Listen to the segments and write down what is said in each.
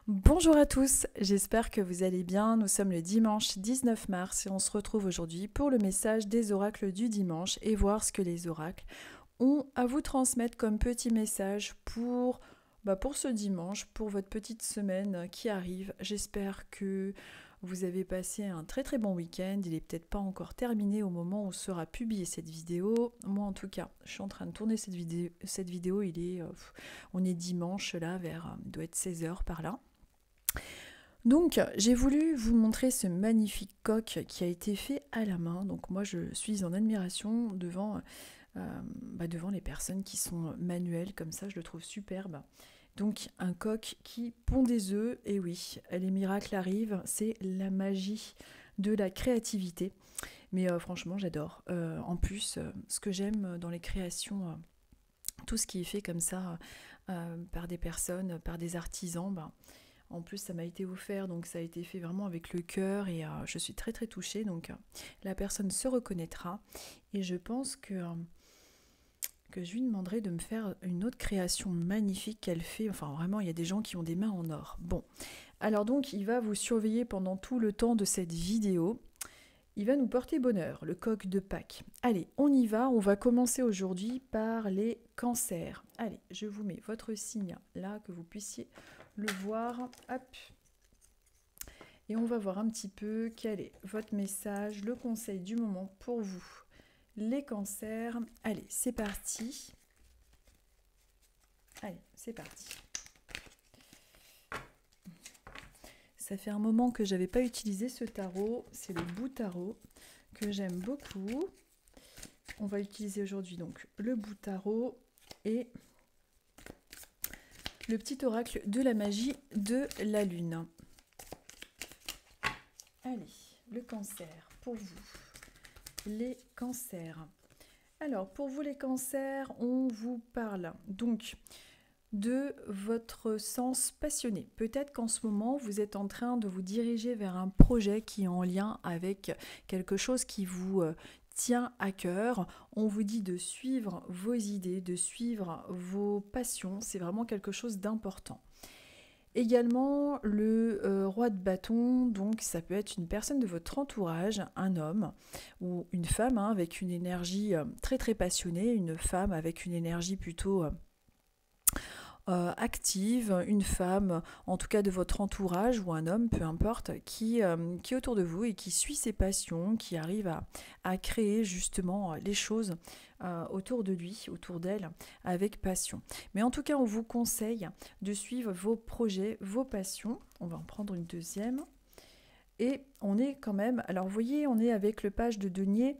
Bonjour à tous, j'espère que vous allez bien. Nous sommes le dimanche 19 mars et on se retrouve aujourd'hui pour le message des oracles du dimanche et voir ce que les oracles ont à vous transmettre comme petit message pour ce dimanche, pour votre petite semaine qui arrive. J'espère que vous avez passé un très très bon week-end. Il n'est peut-être pas encore terminé au moment où sera publiée cette vidéo. Moi en tout cas, je suis en train de tourner cette vidéo. On est dimanche là, il doit être 16 h par là. Donc, j'ai voulu vous montrer ce magnifique coq qui a été fait à la main. Donc, moi, je suis en admiration devant les personnes qui sont manuelles comme ça. Je le trouve superbe. Donc, un coq qui pond des œufs. Et oui, les miracles arrivent. C'est la magie de la créativité. Mais franchement, j'adore. En plus, ce que j'aime dans les créations, tout ce qui est fait comme ça par des personnes, par des artisans, en plus, ça m'a été offert, donc ça a été fait vraiment avec le cœur et je suis très très touchée. Donc la personne se reconnaîtra et je pense que je lui demanderai de me faire une autre création magnifique qu'elle fait. Enfin vraiment, il y a des gens qui ont des mains en or. Bon, alors donc il va vous surveiller pendant tout le temps de cette vidéo. Il va nous porter bonheur, le coq de Pâques. Allez, on y va. On va commencer aujourd'hui par les cancers. Allez, je vous mets votre signe là, que vous puissiez le voir. Hop. Et on va voir un petit peu quel est votre message, le conseil du moment pour vous. Les cancers. Allez, c'est parti. Allez, c'est parti. Ça fait un moment que je n'avais pas utilisé ce tarot. C'est le Bout Tarot que j'aime beaucoup. On va utiliser aujourd'hui donc le Bout Tarot et le petit oracle de la magie de la lune. Allez, le cancer pour vous. Les cancers. Alors, pour vous les cancers, on vous parle donc de votre sens passionné. Peut-être qu'en ce moment, vous êtes en train de vous diriger vers un projet qui est en lien avec quelque chose qui vous tient à cœur. On vous dit de suivre vos idées, de suivre vos passions. C'est vraiment quelque chose d'important. Également, le roi de bâton, donc ça peut être une personne de votre entourage, un homme ou une femme avec une énergie très très passionnée, une femme avec une énergie plutôt active, une femme, en tout cas de votre entourage ou un homme, peu importe, qui est autour de vous et qui suit ses passions, qui arrive à créer justement les choses autour de lui, autour d'elle, avec passion. Mais en tout cas, on vous conseille de suivre vos projets, vos passions. On va en prendre une deuxième. Et on est quand même, alors vous voyez, on est avec le page de denier.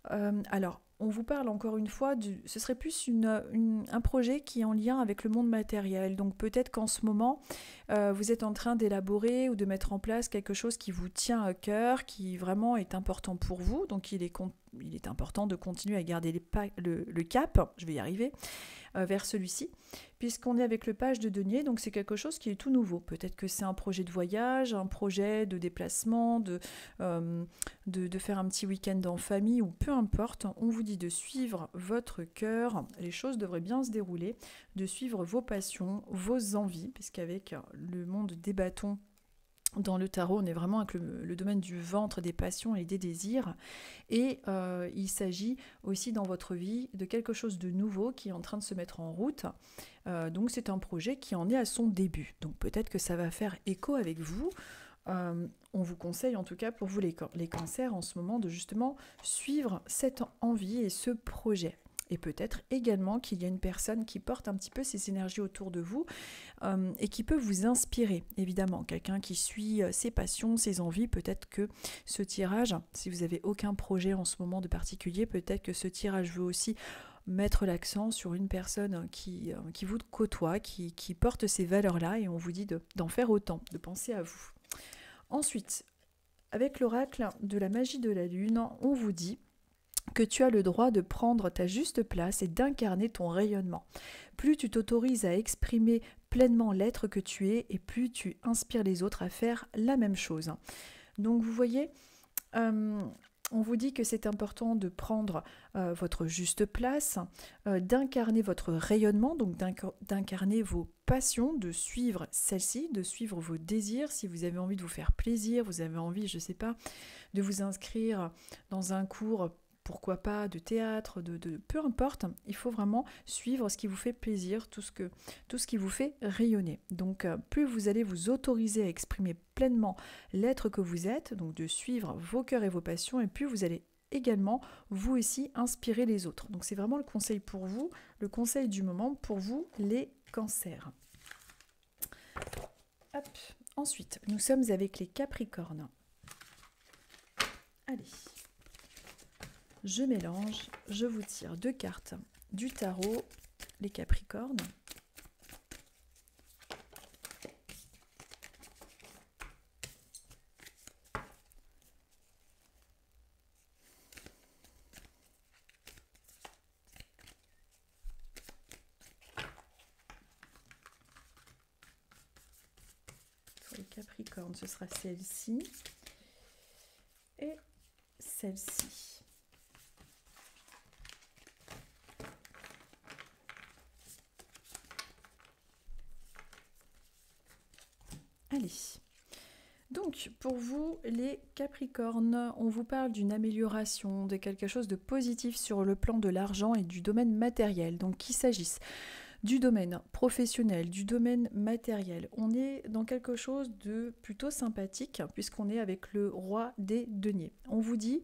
Alors, on vous parle encore une fois, ce serait plus un projet qui est en lien avec le monde matériel. Donc peut-être qu'en ce moment, vous êtes en train d'élaborer ou de mettre en place quelque chose qui vous tient à cœur, qui vraiment est important pour vous. Donc il est important de continuer à garder le cap, je vais y arriver, vers celui-ci, puisqu'on est avec le page de denier, donc c'est quelque chose qui est tout nouveau. Peut-être que c'est un projet de voyage, un projet de déplacement, de faire un petit week-end en famille, ou peu importe. On vous dit de suivre votre cœur, les choses devraient bien se dérouler, de suivre vos passions, vos envies, puisqu'avec le monde des bâtons, dans le tarot, on est vraiment avec le domaine du ventre, des passions et des désirs. Et il s'agit aussi dans votre vie de quelque chose de nouveau qui est en train de se mettre en route. Donc c'est un projet qui en est à son début. Donc peut-être que ça va faire écho avec vous. On vous conseille en tout cas pour vous les cancers en ce moment de justement suivre cette envie et ce projet. Et peut-être également qu'il y a une personne qui porte un petit peu ses énergies autour de vous et qui peut vous inspirer, évidemment. Quelqu'un qui suit ses passions, ses envies. Peut-être que ce tirage, si vous n'avez aucun projet en ce moment de particulier, peut-être que ce tirage veut aussi mettre l'accent sur une personne qui vous côtoie, qui porte ces valeurs-là, et on vous dit d'en faire autant, de penser à vous. Ensuite, avec l'oracle de la magie de la lune, on vous dit que tu as le droit de prendre ta juste place et d'incarner ton rayonnement. Plus tu t'autorises à exprimer pleinement l'être que tu es, et plus tu inspires les autres à faire la même chose. Donc vous voyez, On vous dit que c'est important de prendre votre juste place, d'incarner votre rayonnement, donc d'incarner vos passions, de suivre celles-ci, de suivre vos désirs. Si vous avez envie de vous faire plaisir, vous avez envie, je ne sais pas, de vous inscrire dans un cours, pourquoi pas, de théâtre, peu importe, il faut vraiment suivre ce qui vous fait plaisir, tout ce qui vous fait rayonner. Donc plus vous allez vous autoriser à exprimer pleinement l'être que vous êtes, donc de suivre vos cœurs et vos passions, et plus vous allez également vous aussi inspirer les autres. Donc c'est vraiment le conseil pour vous, le conseil du moment pour vous les cancers. Hop. Ensuite, nous sommes avec les Capricornes. Allez, je mélange, je vous tire 2 cartes du tarot, les Capricornes. Pour les Capricornes, ce sera celle-ci et celle-ci. Allez, donc pour vous les Capricornes, on vous parle d'une amélioration, de quelque chose de positif sur le plan de l'argent et du domaine matériel. Donc qu'il s'agisse du domaine professionnel, du domaine matériel, on est dans quelque chose de plutôt sympathique puisqu'on est avec le roi des deniers. On vous dit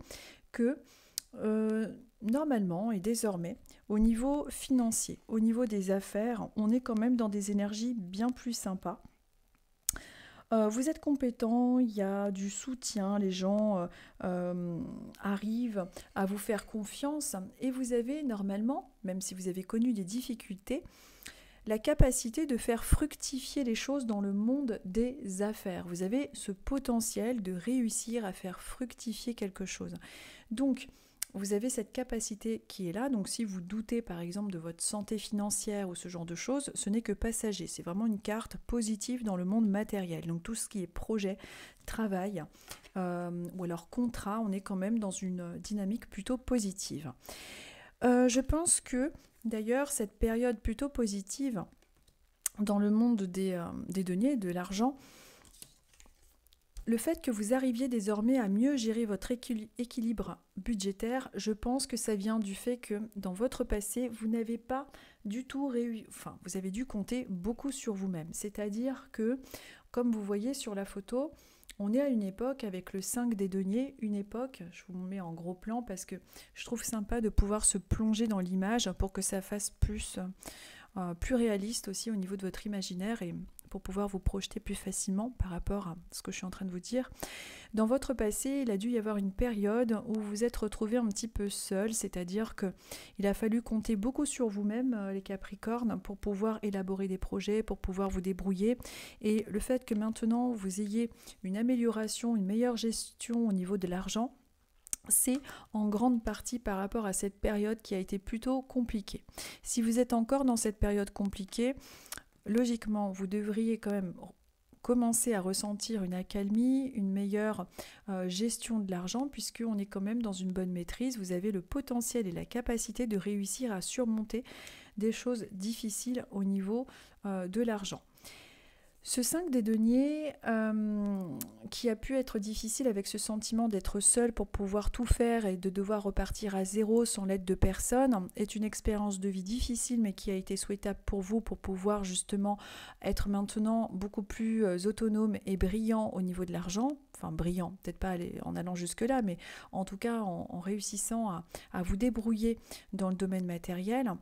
que normalement et désormais, au niveau financier, au niveau des affaires, on est quand même dans des énergies bien plus sympas. Vous êtes compétent, il y a du soutien, les gens arrivent à vous faire confiance et vous avez normalement, même si vous avez connu des difficultés, la capacité de faire fructifier les choses dans le monde des affaires. Vous avez ce potentiel de réussir à faire fructifier quelque chose. Donc, vous avez cette capacité qui est là, donc si vous doutez par exemple de votre santé financière ou ce genre de choses, ce n'est que passager, c'est vraiment une carte positive dans le monde matériel. Donc tout ce qui est projet, travail ou alors contrat, on est quand même dans une dynamique plutôt positive. Je pense que d'ailleurs cette période plutôt positive dans le monde des deniers, de l'argent, le fait que vous arriviez désormais à mieux gérer votre équilibre budgétaire, je pense que ça vient du fait que dans votre passé, vous n'avez pas du tout vous avez dû compter beaucoup sur vous-même. C'est-à-dire que, comme vous voyez sur la photo, on est à une époque avec le 5 des deniers, une époque, je vous mets en gros plan parce que je trouve sympa de pouvoir se plonger dans l'image pour que ça fasse plus réaliste aussi au niveau de votre imaginaire et pour pouvoir vous projeter plus facilement par rapport à ce que je suis en train de vous dire. Dans votre passé, il a dû y avoir une période où vous vous êtes retrouvé un petit peu seul, c'est-à-dire qu'il a fallu compter beaucoup sur vous-même, les Capricornes, pour pouvoir élaborer des projets, pour pouvoir vous débrouiller. Et le fait que maintenant vous ayez une amélioration, une meilleure gestion au niveau de l'argent, c'est en grande partie par rapport à cette période qui a été plutôt compliquée. Si vous êtes encore dans cette période compliquée, logiquement, vous devriez quand même commencer à ressentir une accalmie, une meilleure gestion de l'argent, puisqu'on est quand même dans une bonne maîtrise. Vous avez le potentiel et la capacité de réussir à surmonter des choses difficiles au niveau de l'argent. Ce 5 des deniers, qui a pu être difficile avec ce sentiment d'être seul pour pouvoir tout faire et de devoir repartir à zéro sans l'aide de personne, est une expérience de vie difficile mais qui a été souhaitable pour vous pour pouvoir justement être maintenant beaucoup plus autonome et brillant au niveau de l'argent. Enfin brillant, peut-être pas en allant jusque-là, mais en tout cas en réussissant à vous débrouiller dans le domaine matériel.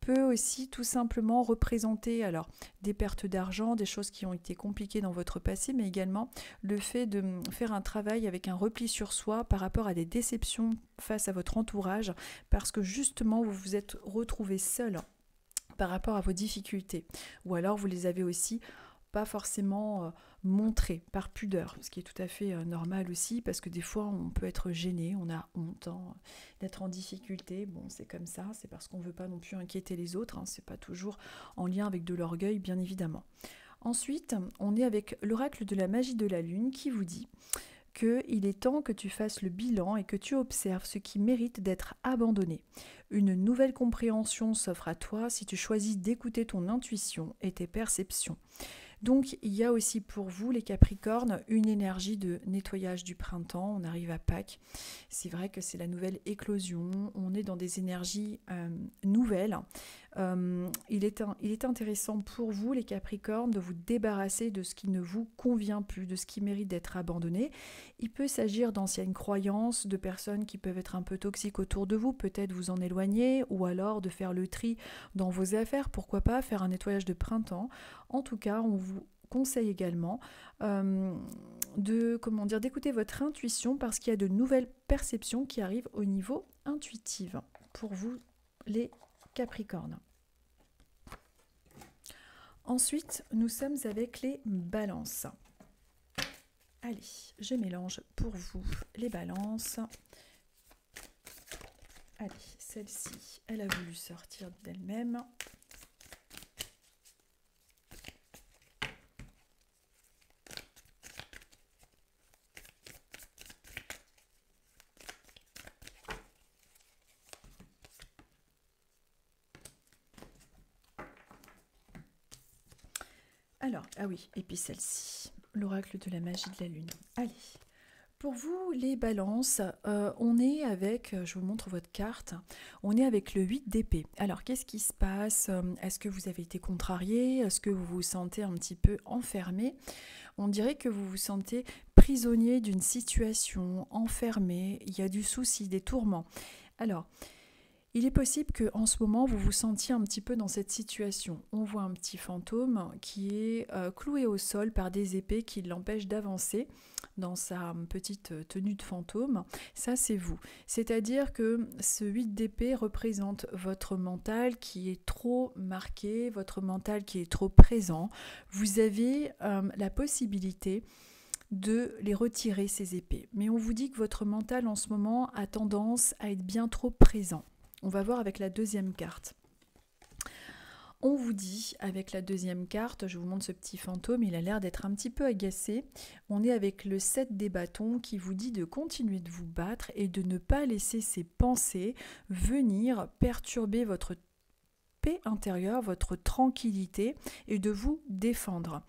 Peut aussi tout simplement représenter alors des pertes d'argent, des choses qui ont été compliquées dans votre passé, mais également le fait de faire un travail avec un repli sur soi par rapport à des déceptions face à votre entourage, parce que justement vous vous êtes retrouvé seul par rapport à vos difficultés, ou alors vous les avez aussi pas forcément montré par pudeur, ce qui est tout à fait normal aussi, parce que des fois on peut être gêné, on a honte d'être en difficulté. Bon, c'est comme ça, c'est parce qu'on ne veut pas non plus inquiéter les autres, c'est pas toujours en lien avec de l'orgueil, bien évidemment. Ensuite, on est avec l'oracle de la magie de la lune qui vous dit qu'il est temps que tu fasses le bilan et que tu observes ce qui mérite d'être abandonné. Une nouvelle compréhension s'offre à toi si tu choisis d'écouter ton intuition et tes perceptions. Donc il y a aussi pour vous les Capricornes une énergie de nettoyage du printemps, on arrive à Pâques, c'est vrai que c'est la nouvelle éclosion, on est dans des énergies nouvelles. Il est intéressant pour vous les Capricornes de vous débarrasser de ce qui ne vous convient plus, de ce qui mérite d'être abandonné. Il peut s'agir d'anciennes croyances, de personnes qui peuvent être un peu toxiques autour de vous, peut-être vous en éloigner ou alors de faire le tri dans vos affaires, pourquoi pas faire un nettoyage de printemps. En tout cas, on vous conseille également d'écouter votre intuition parce qu'il y a de nouvelles perceptions qui arrivent au niveau intuitif pour vous les Capricornes. Ensuite, nous sommes avec les balances. Allez, je mélange pour vous les balances. Allez, celle-ci, elle a voulu sortir d'elle-même. Alors, ah oui, et puis celle-ci, l'oracle de la magie de la lune. Allez, pour vous les balances, on est avec, je vous montre votre carte, on est avec le 8 d'épée. Alors, qu'est-ce qui se passe? Est-ce que vous avez été contrarié? Est-ce que vous vous sentez un petit peu enfermé? On dirait que vous vous sentez prisonnier d'une situation, enfermé, il y a du souci, des tourments. Alors, il est possible qu'en ce moment, vous vous sentiez un petit peu dans cette situation. On voit un petit fantôme qui est cloué au sol par des épées qui l'empêchent d'avancer dans sa petite tenue de fantôme. Ça, c'est vous. C'est-à-dire que ce 8 d'épée représente votre mental qui est trop marqué, votre mental qui est trop présent. Vous avez la possibilité de les retirer, ces épées. Mais on vous dit que votre mental, en ce moment, a tendance à être bien trop présent. On va voir avec la deuxième carte. On vous dit, avec la deuxième carte, je vous montre ce petit fantôme, il a l'air d'être un petit peu agacé. On est avec le 7 des bâtons qui vous dit de continuer de vous battre et de ne pas laisser ces pensées venir perturber votre paix intérieure, votre tranquillité et de vous défendre.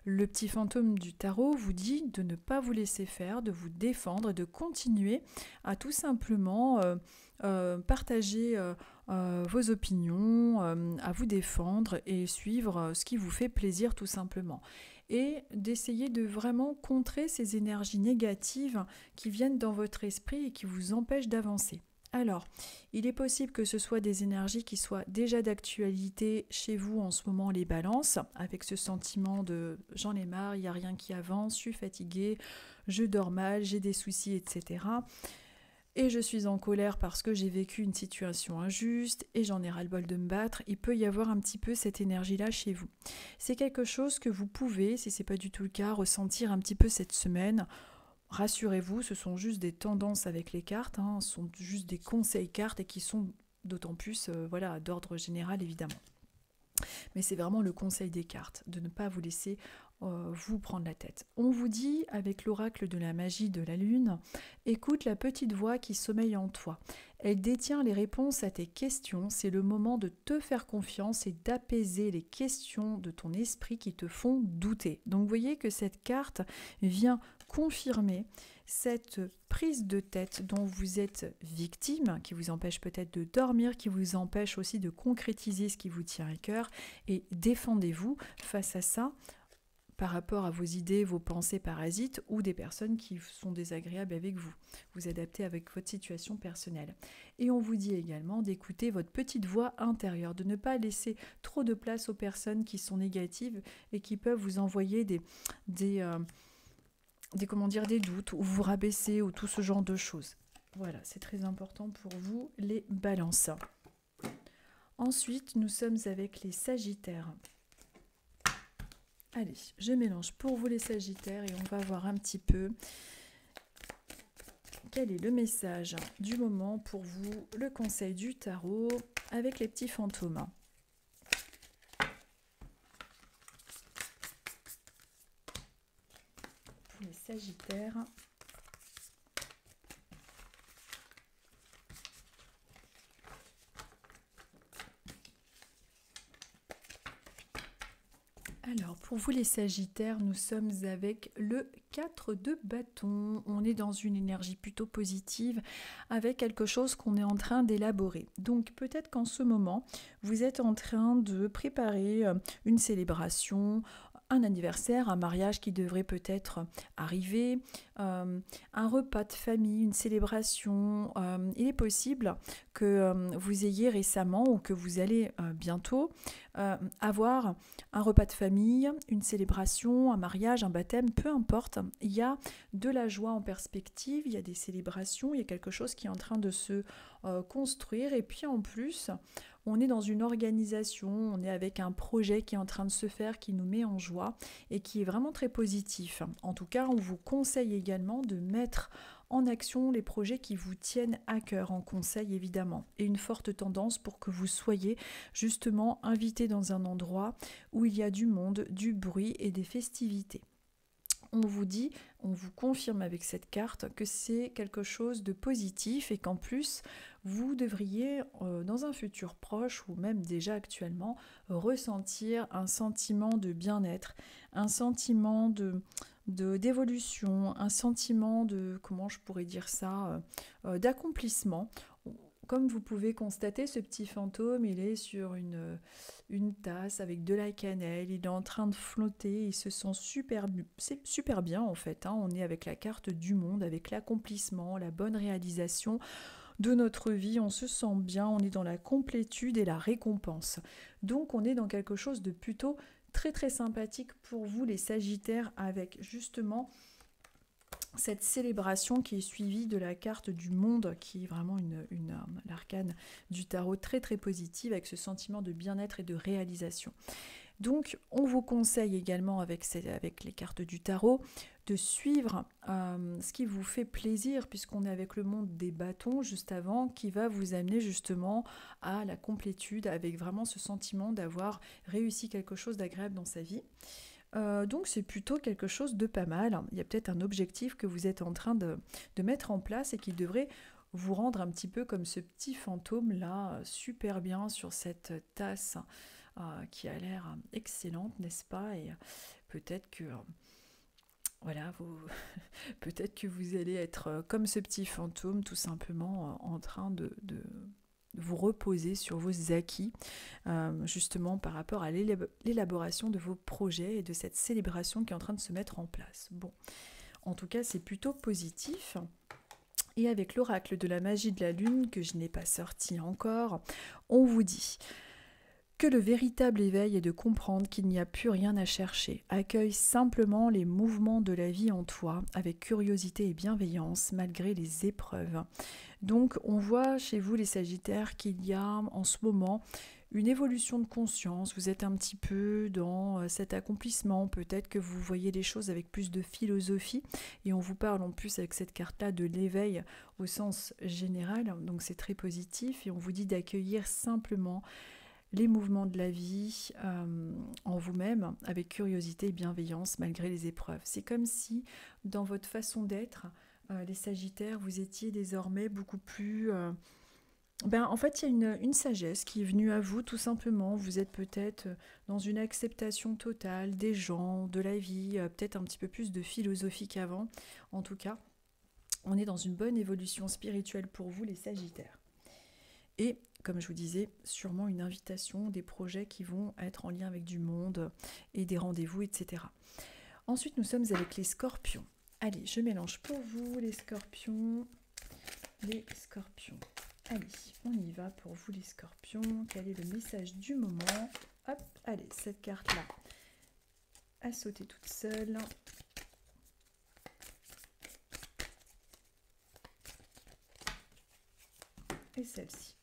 Le petit fantôme du tarot vous dit de ne pas vous laisser faire, de vous défendre et de continuer à tout simplement partager vos opinions, à vous défendre et suivre ce qui vous fait plaisir tout simplement. Et d'essayer de vraiment contrer ces énergies négatives qui viennent dans votre esprit et qui vous empêchent d'avancer. Alors, il est possible que ce soit des énergies qui soient déjà d'actualité chez vous en ce moment, les balances, avec ce sentiment de j'en ai marre, il n'y a rien qui avance, je suis fatiguée, je dors mal, j'ai des soucis, etc. Et je suis en colère parce que j'ai vécu une situation injuste et j'en ai ras-le-bol de me battre. Il peut y avoir un petit peu cette énergie-là chez vous. C'est quelque chose que vous pouvez, si ce n'est pas du tout le cas, ressentir un petit peu cette semaine. Rassurez-vous, ce sont juste des tendances avec les cartes, ce sont juste des conseils cartes et qui sont d'autant plus d'ordre général évidemment. Mais c'est vraiment le conseil des cartes, de ne pas vous laisser vous prendre la tête. On vous dit, avec l'oracle de la magie de la lune, écoute la petite voix qui sommeille en toi. Elle détient les réponses à tes questions, c'est le moment de te faire confiance et d'apaiser les questions de ton esprit qui te font douter. Donc vous voyez que cette carte vient confirmer cette prise de tête dont vous êtes victime, qui vous empêche peut-être de dormir, qui vous empêche aussi de concrétiser ce qui vous tient à cœur, et défendez-vous face à ça par rapport à vos idées, vos pensées parasites ou des personnes qui sont désagréables avec vous. Vous adaptez avec votre situation personnelle. Et on vous dit également d'écouter votre petite voix intérieure, de ne pas laisser trop de place aux personnes qui sont négatives et qui peuvent vous envoyer des doutes ou vous rabaisser ou tout ce genre de choses. Voilà, c'est très important pour vous les balances. Ensuite, nous sommes avec les sagittaires. Allez, je mélange pour vous les sagittaires et on va voir un petit peu quel est le message du moment pour vous, le conseil du tarot avec les petits fantômes. Pour les sagittaires. Pour vous les Sagittaires, nous sommes avec le 4 de bâton. On est dans une énergie plutôt positive avec quelque chose qu'on est en train d'élaborer. Donc peut-être qu'en ce moment, vous êtes en train de préparer une célébration, un anniversaire, un mariage qui devrait peut-être arriver, un repas de famille, une célébration. Il est possible que vous ayez récemment ou que vous allez bientôt avoir un repas de famille, une célébration, un mariage, un baptême, peu importe. Il y a de la joie en perspective, il y a des célébrations, il y a quelque chose qui est en train de se construire. Et puis en plus, on est dans une organisation, on est avec un projet qui est en train de se faire, qui nous met en joie et qui est vraiment très positif. En tout cas, on vous conseille également de mettre en action les projets qui vous tiennent à cœur, en conseil évidemment, et une forte tendance pour que vous soyez justement invité dans un endroit où il y a du monde, du bruit et des festivités. On vous dit, on vous confirme avec cette carte que c'est quelque chose de positif et qu'en plus, vous devriez, dans un futur proche ou même déjà actuellement, ressentir un sentiment de bien-être, un sentiment d'évolution, un sentiment de, comment je pourrais dire ça, d'accomplissement. Comme vous pouvez constater, ce petit fantôme, il est sur une tasse avec de la cannelle, il est en train de flotter, il se sent c'est super bien en fait, hein. On est avec la carte du monde, avec l'accomplissement, la bonne réalisation de notre vie, on se sent bien, on est dans la complétude et la récompense. Donc on est dans quelque chose de plutôt très très sympathique pour vous les Sagittaires, avec justement cette célébration qui est suivie de la carte du monde, qui est vraiment l'arcane du tarot très très positive, avec ce sentiment de bien-être et de réalisation. Donc on vous conseille également avec les cartes du tarot de suivre ce qui vous fait plaisir, puisqu'on est avec le monde des bâtons juste avant, qui va vous amener justement à la complétude, avec vraiment ce sentiment d'avoir réussi quelque chose d'agréable dans sa vie. Donc c'est plutôt quelque chose de pas mal. Il y a peut-être un objectif que vous êtes en train de mettre en place et qui devrait vous rendre un petit peu comme ce petit fantôme là, super bien sur cette tasse qui a l'air excellente, n'est-ce pas? Et peut-être que voilà, peut-être que vous allez être comme ce petit fantôme, tout simplement en train de vous reposer sur vos acquis, justement par rapport à l'élaboration de vos projets et de cette célébration qui est en train de se mettre en place. Bon, en tout cas, c'est plutôt positif. Et avec l'oracle de la magie de la lune, que je n'ai pas sorti encore, on vous dit que le véritable éveil est de comprendre qu'il n'y a plus rien à chercher. Accueille simplement les mouvements de la vie en toi, avec curiosité et bienveillance, malgré les épreuves. Donc on voit chez vous les Sagittaires qu'il y a en ce moment une évolution de conscience, vous êtes un petit peu dans cet accomplissement, peut-être que vous voyez les choses avec plus de philosophie, et on vous parle en plus avec cette carte-là de l'éveil au sens général, donc c'est très positif, et on vous dit d'accueillir simplement les mouvements de la vie en vous-même, avec curiosité et bienveillance malgré les épreuves. C'est comme si dans votre façon d'être, les Sagittaires, vous étiez désormais beaucoup plus... en fait, il y a une sagesse qui est venue à vous, tout simplement. Vous êtes peut-être dans une acceptation totale des gens, de la vie, peut-être un petit peu plus de philosophie qu'avant. En tout cas, on est dans une bonne évolution spirituelle pour vous, les Sagittaires. Et, comme je vous disais, sûrement une invitation, des projets qui vont être en lien avec du monde et des rendez-vous, etc. Ensuite, nous sommes avec les Scorpions. Allez, je mélange pour vous les Scorpions. Les Scorpions. Allez, on y va pour vous les Scorpions. Quel est le message du moment? Hop, allez, cette carte-là a sauté toute seule. Et celle-ci.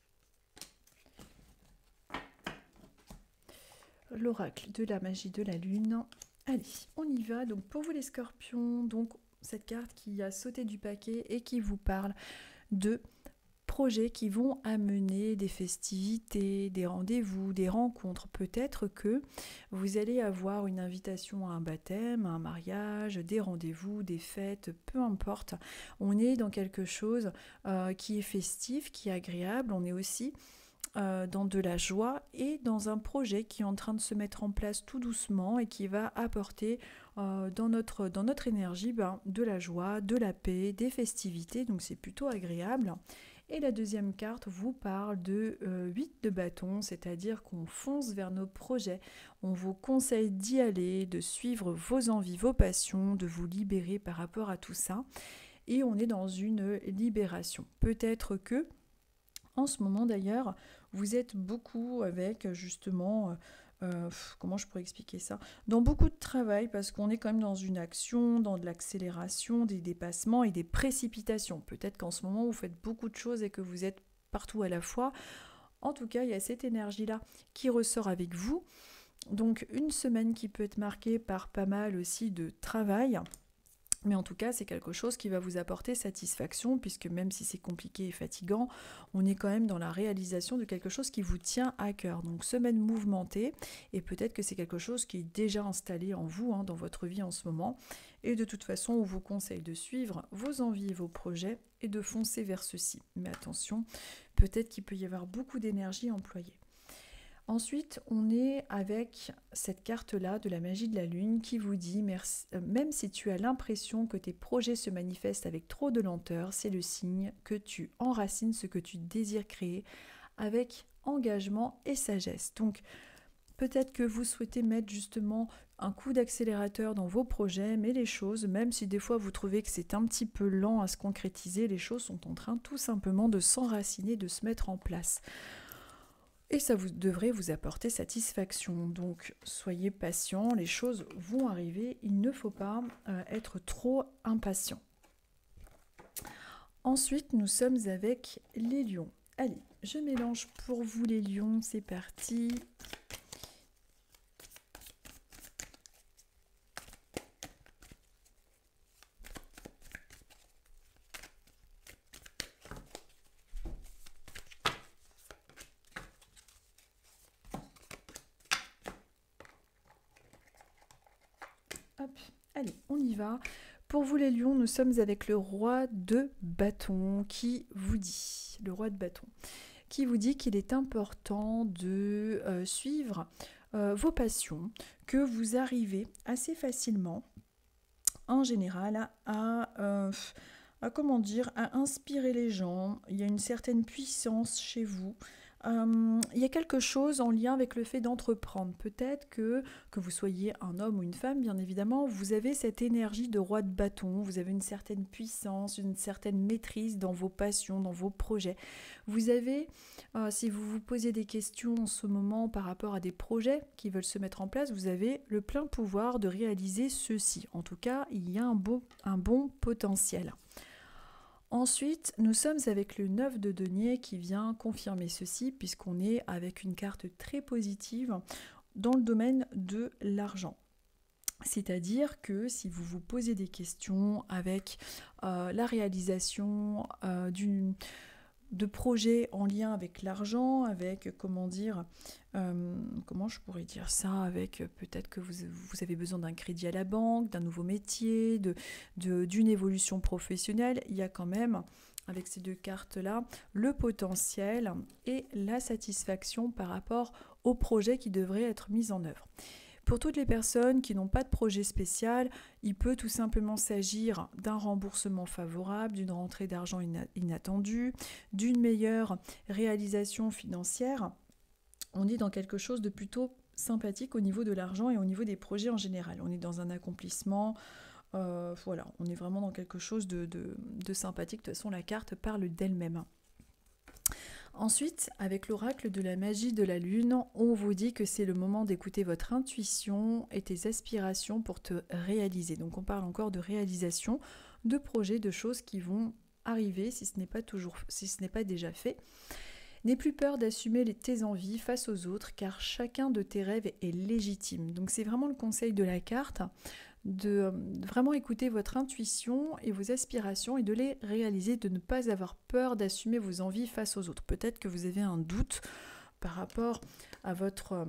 L'oracle de la magie de la lune. Allez, on y va. Donc pour vous les Scorpions, donc cette carte qui a sauté du paquet et qui vous parle de projets qui vont amener des festivités, des rendez-vous, des rencontres. Peut-être que vous allez avoir une invitation à un baptême, à un mariage, des rendez-vous, des fêtes, peu importe. On est dans quelque chose qui est festif, qui est agréable. On est aussi dans de la joie et dans un projet qui est en train de se mettre en place tout doucement et qui va apporter dans notre énergie de la joie, de la paix, des festivités, donc c'est plutôt agréable. Et la deuxième carte vous parle de 8 de bâton, c'est-à-dire qu'on fonce vers nos projets. On vous conseille d'y aller, de suivre vos envies, vos passions, de vous libérer par rapport à tout ça. Et on est dans une libération. Peut-être que, en ce moment d'ailleurs, vous êtes beaucoup avec justement... comment je pourrais expliquer ça? Dans beaucoup de travail, parce qu'on est quand même dans une action, dans de l'accélération, des dépassements et des précipitations. Peut-être qu'en ce moment, vous faites beaucoup de choses et que vous êtes partout à la fois. En tout cas, il y a cette énergie-là qui ressort avec vous. Donc, une semaine qui peut être marquée par pas mal aussi de travail. Mais en tout cas, c'est quelque chose qui va vous apporter satisfaction, puisque même si c'est compliqué et fatigant, on est quand même dans la réalisation de quelque chose qui vous tient à cœur. Donc, semaine mouvementée, et peut-être que c'est quelque chose qui est déjà installé en vous, dans votre vie en ce moment. Et de toute façon, on vous conseille de suivre vos envies et vos projets et de foncer vers ceux-ci. Mais attention, peut-être qu'il peut y avoir beaucoup d'énergie employée. Ensuite, on est avec cette carte-là de la magie de la lune qui vous dit, même si tu as l'impression que tes projets se manifestent avec trop de lenteur, c'est le signe que tu enracines ce que tu désires créer avec engagement et sagesse. Donc, peut-être que vous souhaitez mettre justement un coup d'accélérateur dans vos projets, mais les choses, même si des fois vous trouvez que c'est un petit peu lent à se concrétiser, les choses sont en train tout simplement de s'enraciner, de se mettre en place. Et ça devrait vous apporter satisfaction. Donc soyez patient, les choses vont arriver, il ne faut pas être trop impatient. Ensuite, nous sommes avec les lions. Allez, je mélange pour vous les lions, c'est parti. Hop, allez, on y va. Pour vous les lions, nous sommes avec le roi de bâton qui vous dit, le roi de bâton, qui vous dit qu'il est important de suivre vos passions, que vous arrivez assez facilement, en général, à inspirer les gens. Il y a une certaine puissance chez vous. Il y a quelque chose en lien avec le fait d'entreprendre. Peut-être que vous soyez un homme ou une femme, bien évidemment, vous avez cette énergie de roi de bâton, vous avez une certaine puissance, une certaine maîtrise dans vos passions, dans vos projets. Vous avez, si vous vous posez des questions en ce moment par rapport à des projets qui veulent se mettre en place, vous avez le plein pouvoir de réaliser ceci. En tout cas, il y a un bon potentiel. Ensuite, nous sommes avec le 9 de denier qui vient confirmer ceci puisqu'on est avec une carte très positive dans le domaine de l'argent. C'est-à-dire que si vous vous posez des questions avec la réalisation de projets en lien avec l'argent, avec, comment je pourrais dire ça, avec peut-être que vous avez besoin d'un crédit à la banque, d'un nouveau métier, d'une évolution professionnelle, il y a quand même, avec ces deux cartes-là, le potentiel et la satisfaction par rapport au projet qui devrait être mis en œuvre. Pour toutes les personnes qui n'ont pas de projet spécial, il peut tout simplement s'agir d'un remboursement favorable, d'une rentrée d'argent inattendue, d'une meilleure réalisation financière. On est dans quelque chose de plutôt sympathique au niveau de l'argent et au niveau des projets en général. On est dans un accomplissement, voilà, on est vraiment dans quelque chose de sympathique. De toute façon, la carte parle d'elle-même. Ensuite, avec l'oracle de la magie de la lune, on vous dit que c'est le moment d'écouter votre intuition et tes aspirations pour te réaliser. Donc on parle encore de réalisation, de projets, de choses qui vont arriver si ce n'est pas déjà fait. N'aie plus peur d'assumer tes envies face aux autres car chacun de tes rêves est légitime. Donc c'est vraiment le conseil de la carte, de vraiment écouter votre intuition et vos aspirations et de les réaliser, de ne pas avoir peur d'assumer vos envies face aux autres. Peut-être que vous avez un doute par rapport à votre,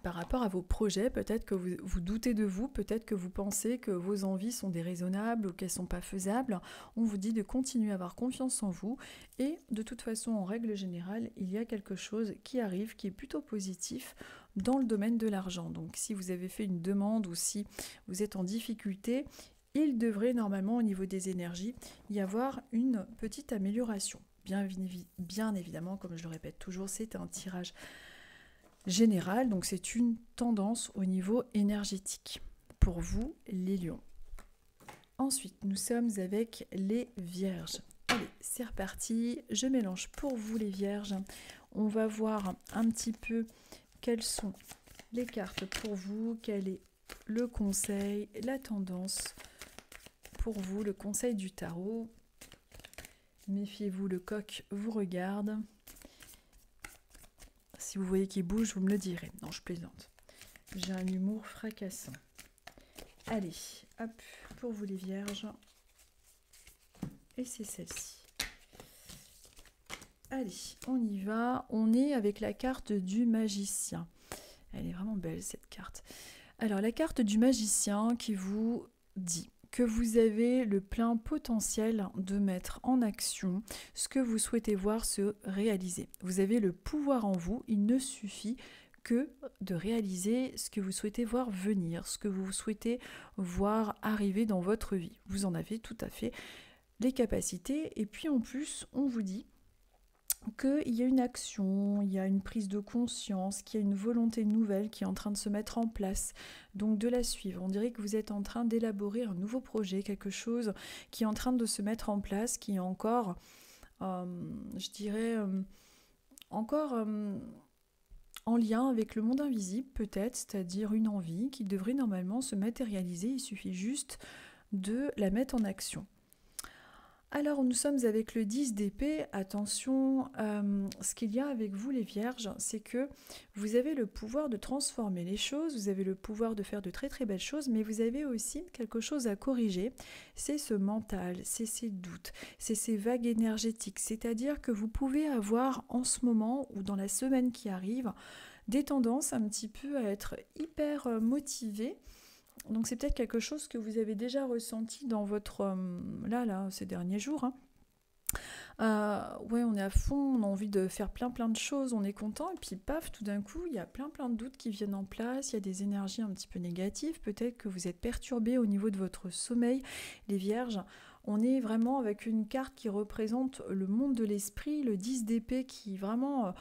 par rapport à vos projets, peut-être que vous doutez de vous, peut-être que vous pensez que vos envies sont déraisonnables ou qu'elles ne sont pas faisables. On vous dit de continuer à avoir confiance en vous et de toute façon, en règle générale, il y a quelque chose qui arrive qui est plutôt positif dans le domaine de l'argent. Donc si vous avez fait une demande ou si vous êtes en difficulté, il devrait normalement au niveau des énergies y avoir une petite amélioration. Bien évidemment, comme je le répète toujours, c'est un tirage général, donc c'est une tendance au niveau énergétique pour vous les lions. Ensuite, nous sommes avec les vierges. Allez, c'est reparti, je mélange pour vous les vierges. On va voir un petit peu quelles sont les cartes pour vous, quel est le conseil, la tendance pour vous, le conseil du tarot. Méfiez-vous, le coq vous regarde. Si vous voyez qu'il bouge, vous me le direz. Non, je plaisante. J'ai un humour fracassant. Allez, hop, pour vous les vierges. Et c'est celle-ci. Allez, on y va. On est avec la carte du magicien. Elle est vraiment belle, cette carte. Alors, la carte du magicien qui vous dit que vous avez le plein potentiel de mettre en action ce que vous souhaitez voir se réaliser. Vous avez le pouvoir en vous, il ne suffit que de réaliser ce que vous souhaitez voir venir, ce que vous souhaitez voir arriver dans votre vie. Vous en avez tout à fait les capacités et puis en plus, on vous dit qu'il y a une action, il y a une prise de conscience, qu'il y a une volonté nouvelle qui est en train de se mettre en place, donc de la suivre. On dirait que vous êtes en train d'élaborer un nouveau projet, quelque chose qui est en train de se mettre en place, qui est encore, je dirais, encore en lien avec le monde invisible peut-être, c'est-à-dire une envie qui devrait normalement se matérialiser, il suffit juste de la mettre en action. Alors nous sommes avec le 10 d'épée, attention, ce qu'il y a avec vous les vierges, c'est que vous avez le pouvoir de transformer les choses, vous avez le pouvoir de faire de très très belles choses, mais vous avez aussi quelque chose à corriger, c'est ce mental, c'est ces doutes, c'est ces vagues énergétiques, c'est-à-dire que vous pouvez avoir en ce moment ou dans la semaine qui arrive, des tendances un petit peu à être hyper motivé. Donc c'est peut-être quelque chose que vous avez déjà ressenti dans votre... là, ces derniers jours. Ouais, on est à fond, on a envie de faire plein de choses, on est content, et puis paf, tout d'un coup, il y a plein de doutes qui viennent en place, il y a des énergies un petit peu négatives, peut-être que vous êtes perturbé au niveau de votre sommeil, les vierges. On est vraiment avec une carte qui représente le monde de l'esprit, le 10 d'épée qui vraiment...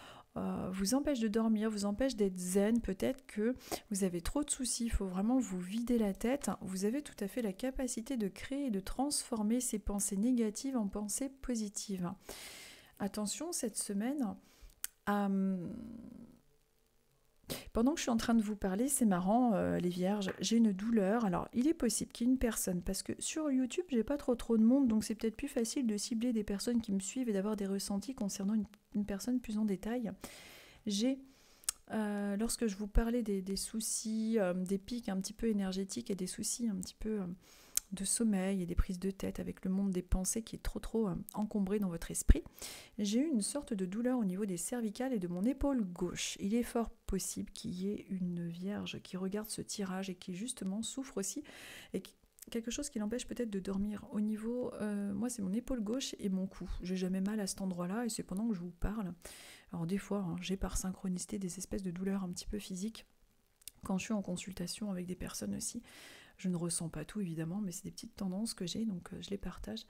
vous empêche de dormir, vous empêche d'être zen, peut-être que vous avez trop de soucis, il faut vraiment vous vider la tête. Vous avez tout à fait la capacité de créer et de transformer ces pensées négatives en pensées positives. Attention, cette semaine, pendant que je suis en train de vous parler, c'est marrant, les vierges, j'ai une douleur. Alors, il est possible qu'il y ait une personne, parce que sur YouTube, j'ai pas trop de monde, donc c'est peut-être plus facile de cibler des personnes qui me suivent et d'avoir des ressentis concernant une personne plus en détail. J'ai, lorsque je vous parlais des soucis, des pics un petit peu énergétiques et des soucis un petit peu de sommeil et des prises de tête avec le monde des pensées qui est trop encombré dans votre esprit, j'ai eu une sorte de douleur au niveau des cervicales et de mon épaule gauche. Il est fort possible qu'il y ait une vierge qui regarde ce tirage et qui justement souffre aussi, et quelque chose qui l'empêche peut-être de dormir. Au niveau, moi c'est mon épaule gauche et mon cou. J'ai jamais mal à cet endroit-là et c'est pendant que je vous parle. Alors des fois, j'ai par synchronicité des espèces de douleurs un petit peu physiques quand je suis en consultation avec des personnes aussi. Je ne ressens pas tout évidemment, mais c'est des petites tendances que j'ai, donc je les partage.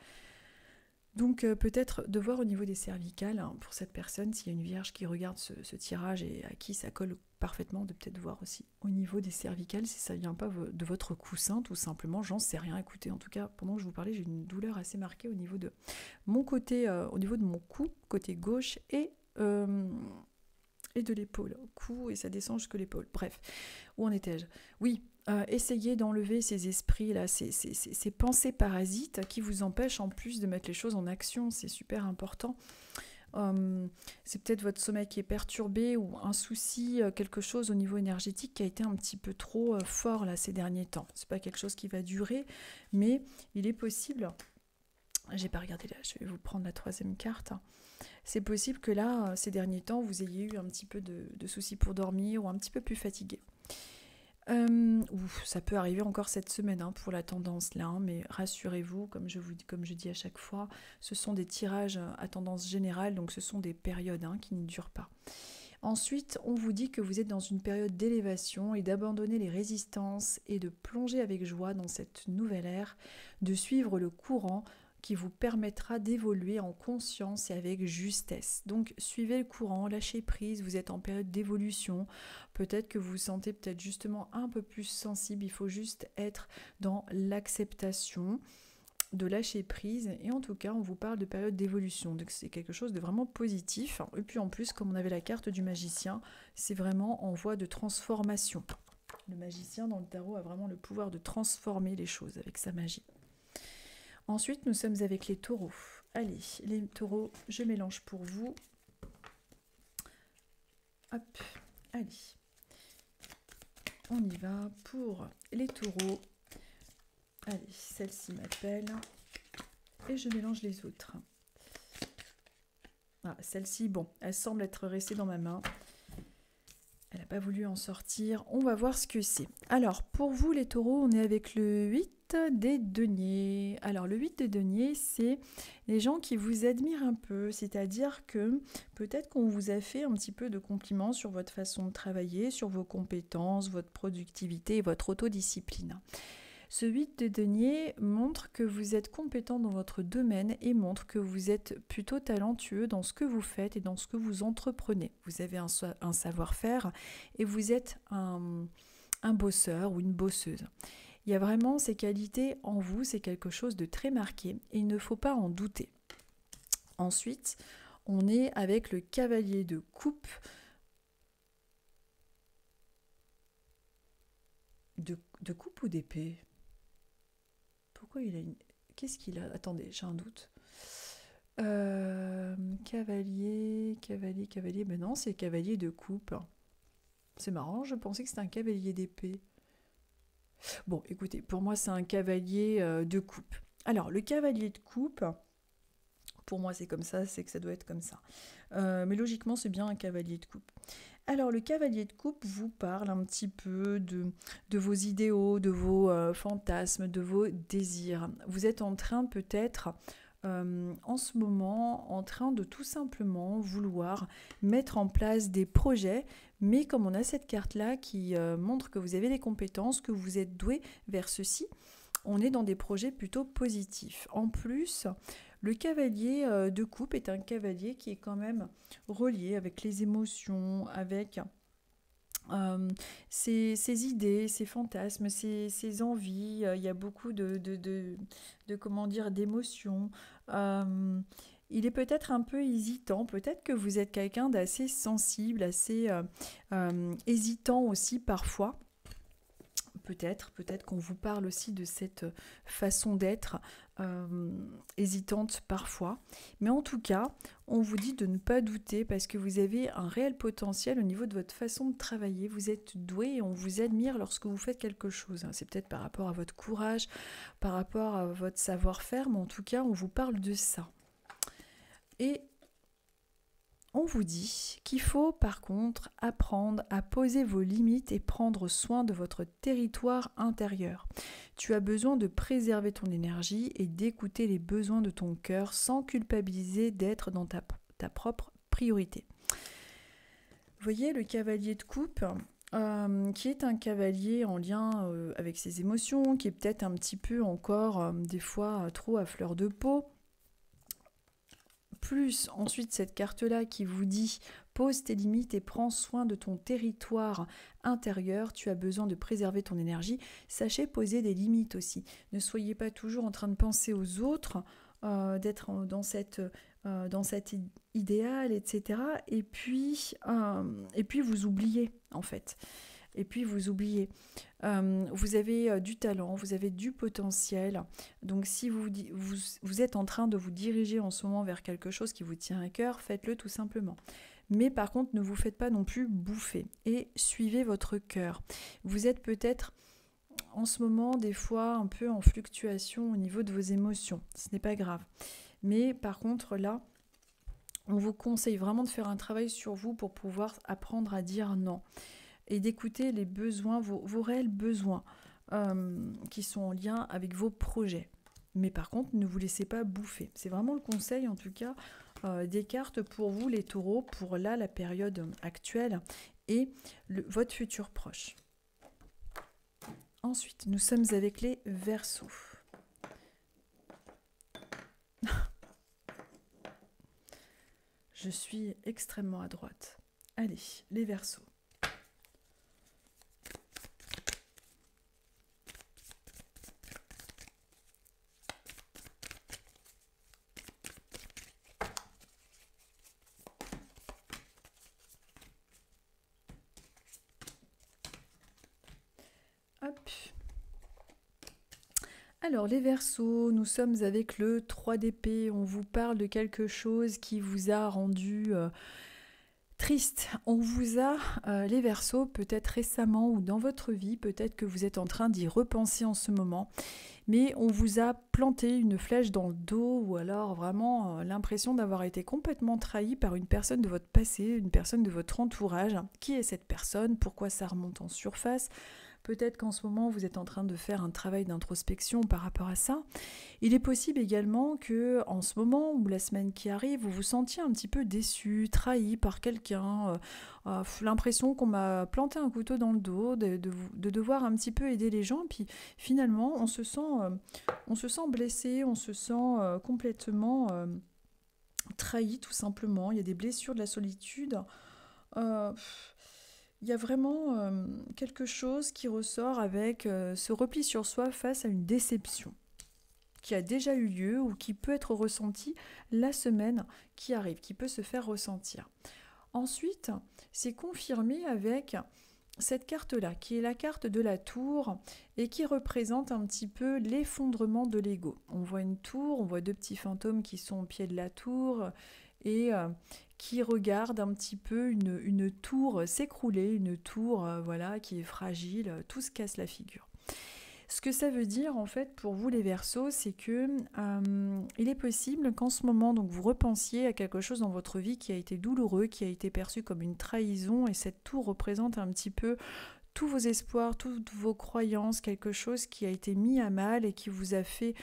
Donc peut-être de voir au niveau des cervicales, pour cette personne, s'il y a une vierge qui regarde ce tirage et à qui ça colle parfaitement, de peut-être voir aussi au niveau des cervicales si ça vient pas de votre coussin, tout simplement, j'en sais rien. Écoutez, en tout cas, pendant que je vous parlais, j'ai une douleur assez marquée au niveau de mon côté, au niveau de mon cou, côté gauche, et de l'épaule, cou, et ça descend jusque l'épaule. Bref, où en étais-je? Oui, essayez d'enlever ces esprits-là, ces pensées parasites qui vous empêchent en plus de mettre les choses en action, c'est super important. C'est peut-être votre sommeil qui est perturbé ou un souci, quelque chose au niveau énergétique qui a été un petit peu trop fort là ces derniers temps. C'est pas quelque chose qui va durer, mais il est possible J'ai pas regardé là, je vais vous prendre la troisième carte. C'est possible que là, ces derniers temps, vous ayez eu un petit peu de soucis pour dormir ou un petit peu plus fatigué. Ça peut arriver encore cette semaine hein, pour la tendance là, hein, mais rassurez-vous, comme je dis à chaque fois, ce sont des tirages à tendance générale, donc ce sont des périodes hein, qui ne durent pas. Ensuite, on vous dit que vous êtes dans une période d'élévation et d'abandonner les résistances et de plonger avec joie dans cette nouvelle ère, de suivre le courant qui vous permettra d'évoluer en conscience et avec justesse. Donc suivez le courant, lâchez prise, vous êtes en période d'évolution, peut-être que vous vous sentez peut-être justement un peu plus sensible, il faut juste être dans l'acceptation, de lâcher prise, et en tout cas on vous parle de période d'évolution, donc c'est quelque chose de vraiment positif, et puis en plus comme on avait la carte du magicien, c'est vraiment en voie de transformation. Le magicien dans le tarot a vraiment le pouvoir de transformer les choses avec sa magie. Ensuite nous sommes avec les taureaux. Allez les taureaux, je mélange pour vous. Hop, allez. On y va pour les taureaux. Allez, celle-ci m'appelle. Et je mélange les autres. Ah, celle-ci, bon, elle semble être restée dans ma main. Elle n'a pas voulu en sortir. On va voir ce que c'est. Alors, pour vous les taureaux, on est avec le 8 des deniers. Alors, le 8 des deniers, c'est les gens qui vous admirent un peu. C'est-à-dire que peut-être qu'on vous a fait un petit peu de compliments sur votre façon de travailler, sur vos compétences, votre productivité et votre autodiscipline. Ce 8 de denier montre que vous êtes compétent dans votre domaine et montre que vous êtes plutôt talentueux dans ce que vous faites et dans ce que vous entreprenez. Vous avez un savoir-faire et vous êtes un bosseur ou une bosseuse. Il y a vraiment ces qualités en vous, c'est quelque chose de très marqué et il ne faut pas en douter. Ensuite, on est avec le cavalier de coupe. De coupe ou d'épée ? Pourquoi il a une... Qu'est-ce qu'il a ? Attendez, j'ai un doute. Cavalier... Ben non, c'est cavalier de coupe. C'est marrant, je pensais que c'était un cavalier d'épée. Bon, écoutez, pour moi, c'est un cavalier de coupe. Alors, le cavalier de coupe, pour moi, c'est comme ça, c'est que ça doit être comme ça. Mais logiquement, c'est bien un cavalier de coupe. Alors, le cavalier de coupe vous parle un petit peu de vos idéaux, de vos fantasmes, de vos désirs. Vous êtes en train peut-être, en ce moment, en train de tout simplement vouloir mettre en place des projets, mais comme on a cette carte-là qui montre que vous avez des compétences, que vous êtes doué vers ceci, on est dans des projets plutôt positifs. En plus, le cavalier de coupe est un cavalier qui est quand même relié avec les émotions, avec ses idées, ses fantasmes, ses envies. Il y a beaucoup comment dire, d'émotions. Il est peut-être un peu hésitant. Peut-être que vous êtes quelqu'un d'assez sensible, assez hésitant aussi parfois. Peut-être qu'on vous parle aussi de cette façon d'être hésitante parfois. Mais en tout cas, on vous dit de ne pas douter parce que vous avez un réel potentiel au niveau de votre façon de travailler. Vous êtes doué et on vous admire lorsque vous faites quelque chose. C'est peut-être par rapport à votre courage, par rapport à votre savoir-faire, mais en tout cas, on vous parle de ça. Et on vous dit qu'il faut par contre apprendre à poser vos limites et prendre soin de votre territoire intérieur. Tu as besoin de préserver ton énergie et d'écouter les besoins de ton cœur sans culpabiliser d'être dans ta propre priorité. Vous voyez le cavalier de coupe qui est un cavalier en lien avec ses émotions, qui est peut-être un petit peu encore des fois trop à fleur de peau. Plus ensuite cette carte-là qui vous dit « Pose tes limites et prends soin de ton territoire intérieur, tu as besoin de préserver ton énergie. » Sachez poser des limites aussi. Ne soyez pas toujours en train de penser aux autres, d'être dans cet idéal, etc. Et puis vous oubliez en fait. Et puis vous oubliez. Vous avez du talent, vous avez du potentiel. Donc si vous êtes en train de vous diriger en ce moment vers quelque chose qui vous tient à cœur, faites-le tout simplement. Mais par contre, ne vous faites pas non plus bouffer et suivez votre cœur. Vous êtes peut-être en ce moment des fois un peu en fluctuation au niveau de vos émotions. Ce n'est pas grave. Mais par contre là, on vous conseille vraiment de faire un travail sur vous pour pouvoir apprendre à dire non et d'écouter les besoins, vos réels besoins qui sont en lien avec vos projets. Mais par contre, ne vous laissez pas bouffer. C'est vraiment le conseil en tout cas des cartes pour vous les taureaux, pour là la période actuelle et votre futur proche. Ensuite, nous sommes avec les Verseaux. Je suis extrêmement à droite. Allez, les Verseaux. Hop. Alors les Verseaux, nous sommes avec le 3 d'épée. On vous parle de quelque chose qui vous a rendu triste. On vous a, les Verseaux, peut-être récemment ou dans votre vie, peut-être que vous êtes en train d'y repenser en ce moment, mais on vous a planté une flèche dans le dos ou alors vraiment l'impression d'avoir été complètement trahi par une personne de votre passé, une personne de votre entourage. Qui est cette personne? Pourquoi ça remonte en surface? Peut-être qu'en ce moment, vous êtes en train de faire un travail d'introspection par rapport à ça. Il est possible également que, en ce moment ou la semaine qui arrive, vous vous sentiez un petit peu déçu, trahi par quelqu'un, l'impression qu'on m'a planté un couteau dans le dos, de devoir un petit peu aider les gens. Puis finalement, on se sent blessé, on se sent complètement trahi tout simplement. Il y a des blessures de la solitude. Il y a vraiment quelque chose qui ressort avec ce repli sur soi face à une déception qui a déjà eu lieu ou qui peut être ressentie la semaine qui arrive, qui peut se faire ressentir. Ensuite, c'est confirmé avec cette carte-là, qui est la carte de la tour et qui représente un petit peu l'effondrement de l'ego. On voit une tour, on voit deux petits fantômes qui sont au pied de la tour et qui regarde un petit peu une tour s'écrouler, une tour voilà, qui est fragile, tout se casse la figure. Ce que ça veut dire en fait pour vous les Verseaux, c'est que il est possible qu'en ce moment donc, vous repensiez à quelque chose dans votre vie qui a été douloureux, qui a été perçu comme une trahison et cette tour représente un petit peu tous vos espoirs, toutes vos croyances, quelque chose qui a été mis à mal et qui vous a fait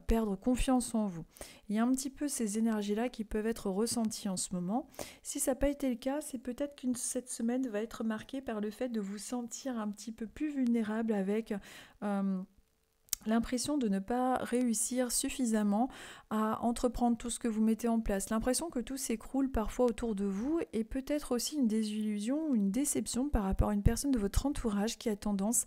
perdre confiance en vous. Il y a un petit peu ces énergies-là qui peuvent être ressenties en ce moment. Si ça n'a pas été le cas, c'est peut-être que cette semaine va être marquée par le fait de vous sentir un petit peu plus vulnérable avec l'impression de ne pas réussir suffisamment à entreprendre tout ce que vous mettez en place, l'impression que tout s'écroule parfois autour de vous et peut-être aussi une désillusion ou une déception par rapport à une personne de votre entourage qui a tendance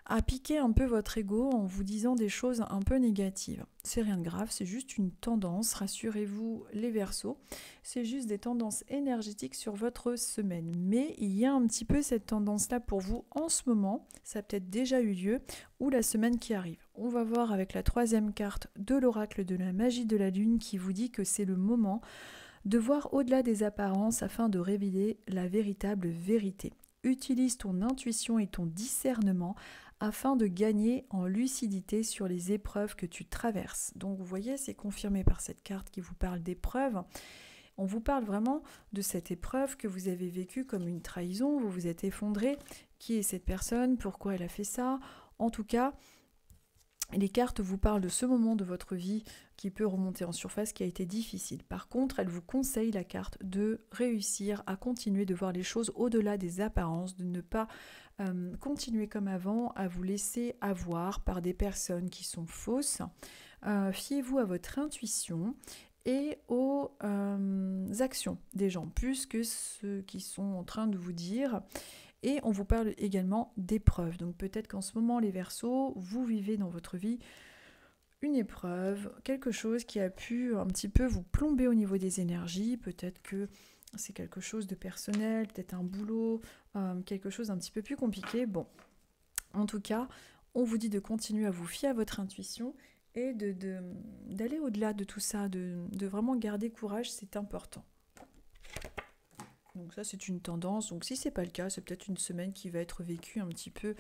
à piquer un peu votre ego en vous disant des choses un peu négatives. C'est rien de grave, c'est juste une tendance, rassurez-vous les Verseaux, c'est juste des tendances énergétiques sur votre semaine. Mais il y a un petit peu cette tendance-là pour vous en ce moment, ça a peut-être déjà eu lieu, ou la semaine qui arrive. On va voir avec la troisième carte de l'oracle de la magie de la lune qui vous dit que c'est le moment de voir au-delà des apparences afin de révéler la véritable vérité. Utilise ton intuition et ton discernement afin de gagner en lucidité sur les épreuves que tu traverses. Donc vous voyez, c'est confirmé par cette carte qui vous parle d'épreuves. On vous parle vraiment de cette épreuve que vous avez vécue comme une trahison, vous vous êtes effondré. Qui est cette personne? Pourquoi elle a fait ça? En tout cas, les cartes vous parlent de ce moment de votre vie qui peut remonter en surface, qui a été difficile. Par contre, elle vous conseille, la carte, de réussir à continuer de voir les choses au-delà des apparences, de ne pas continuer comme avant à vous laisser avoir par des personnes qui sont fausses. Fiez-vous à votre intuition et aux actions des gens, plus que ceux qui sont en train de vous dire. Et on vous parle également d'épreuves. Donc peut-être qu'en ce moment, les Verseaux, vous vivez dans votre vie une épreuve, quelque chose qui a pu un petit peu vous plomber au niveau des énergies. Peut-être que c'est quelque chose de personnel, peut-être un boulot, quelque chose d'un petit peu plus compliqué. Bon, en tout cas, on vous dit de continuer à vous fier à votre intuition et d'aller au-delà de tout ça, de vraiment garder courage, c'est important. Donc ça, c'est une tendance. Donc si c'est pas le cas, c'est peut-être une semaine qui va être vécue un petit peu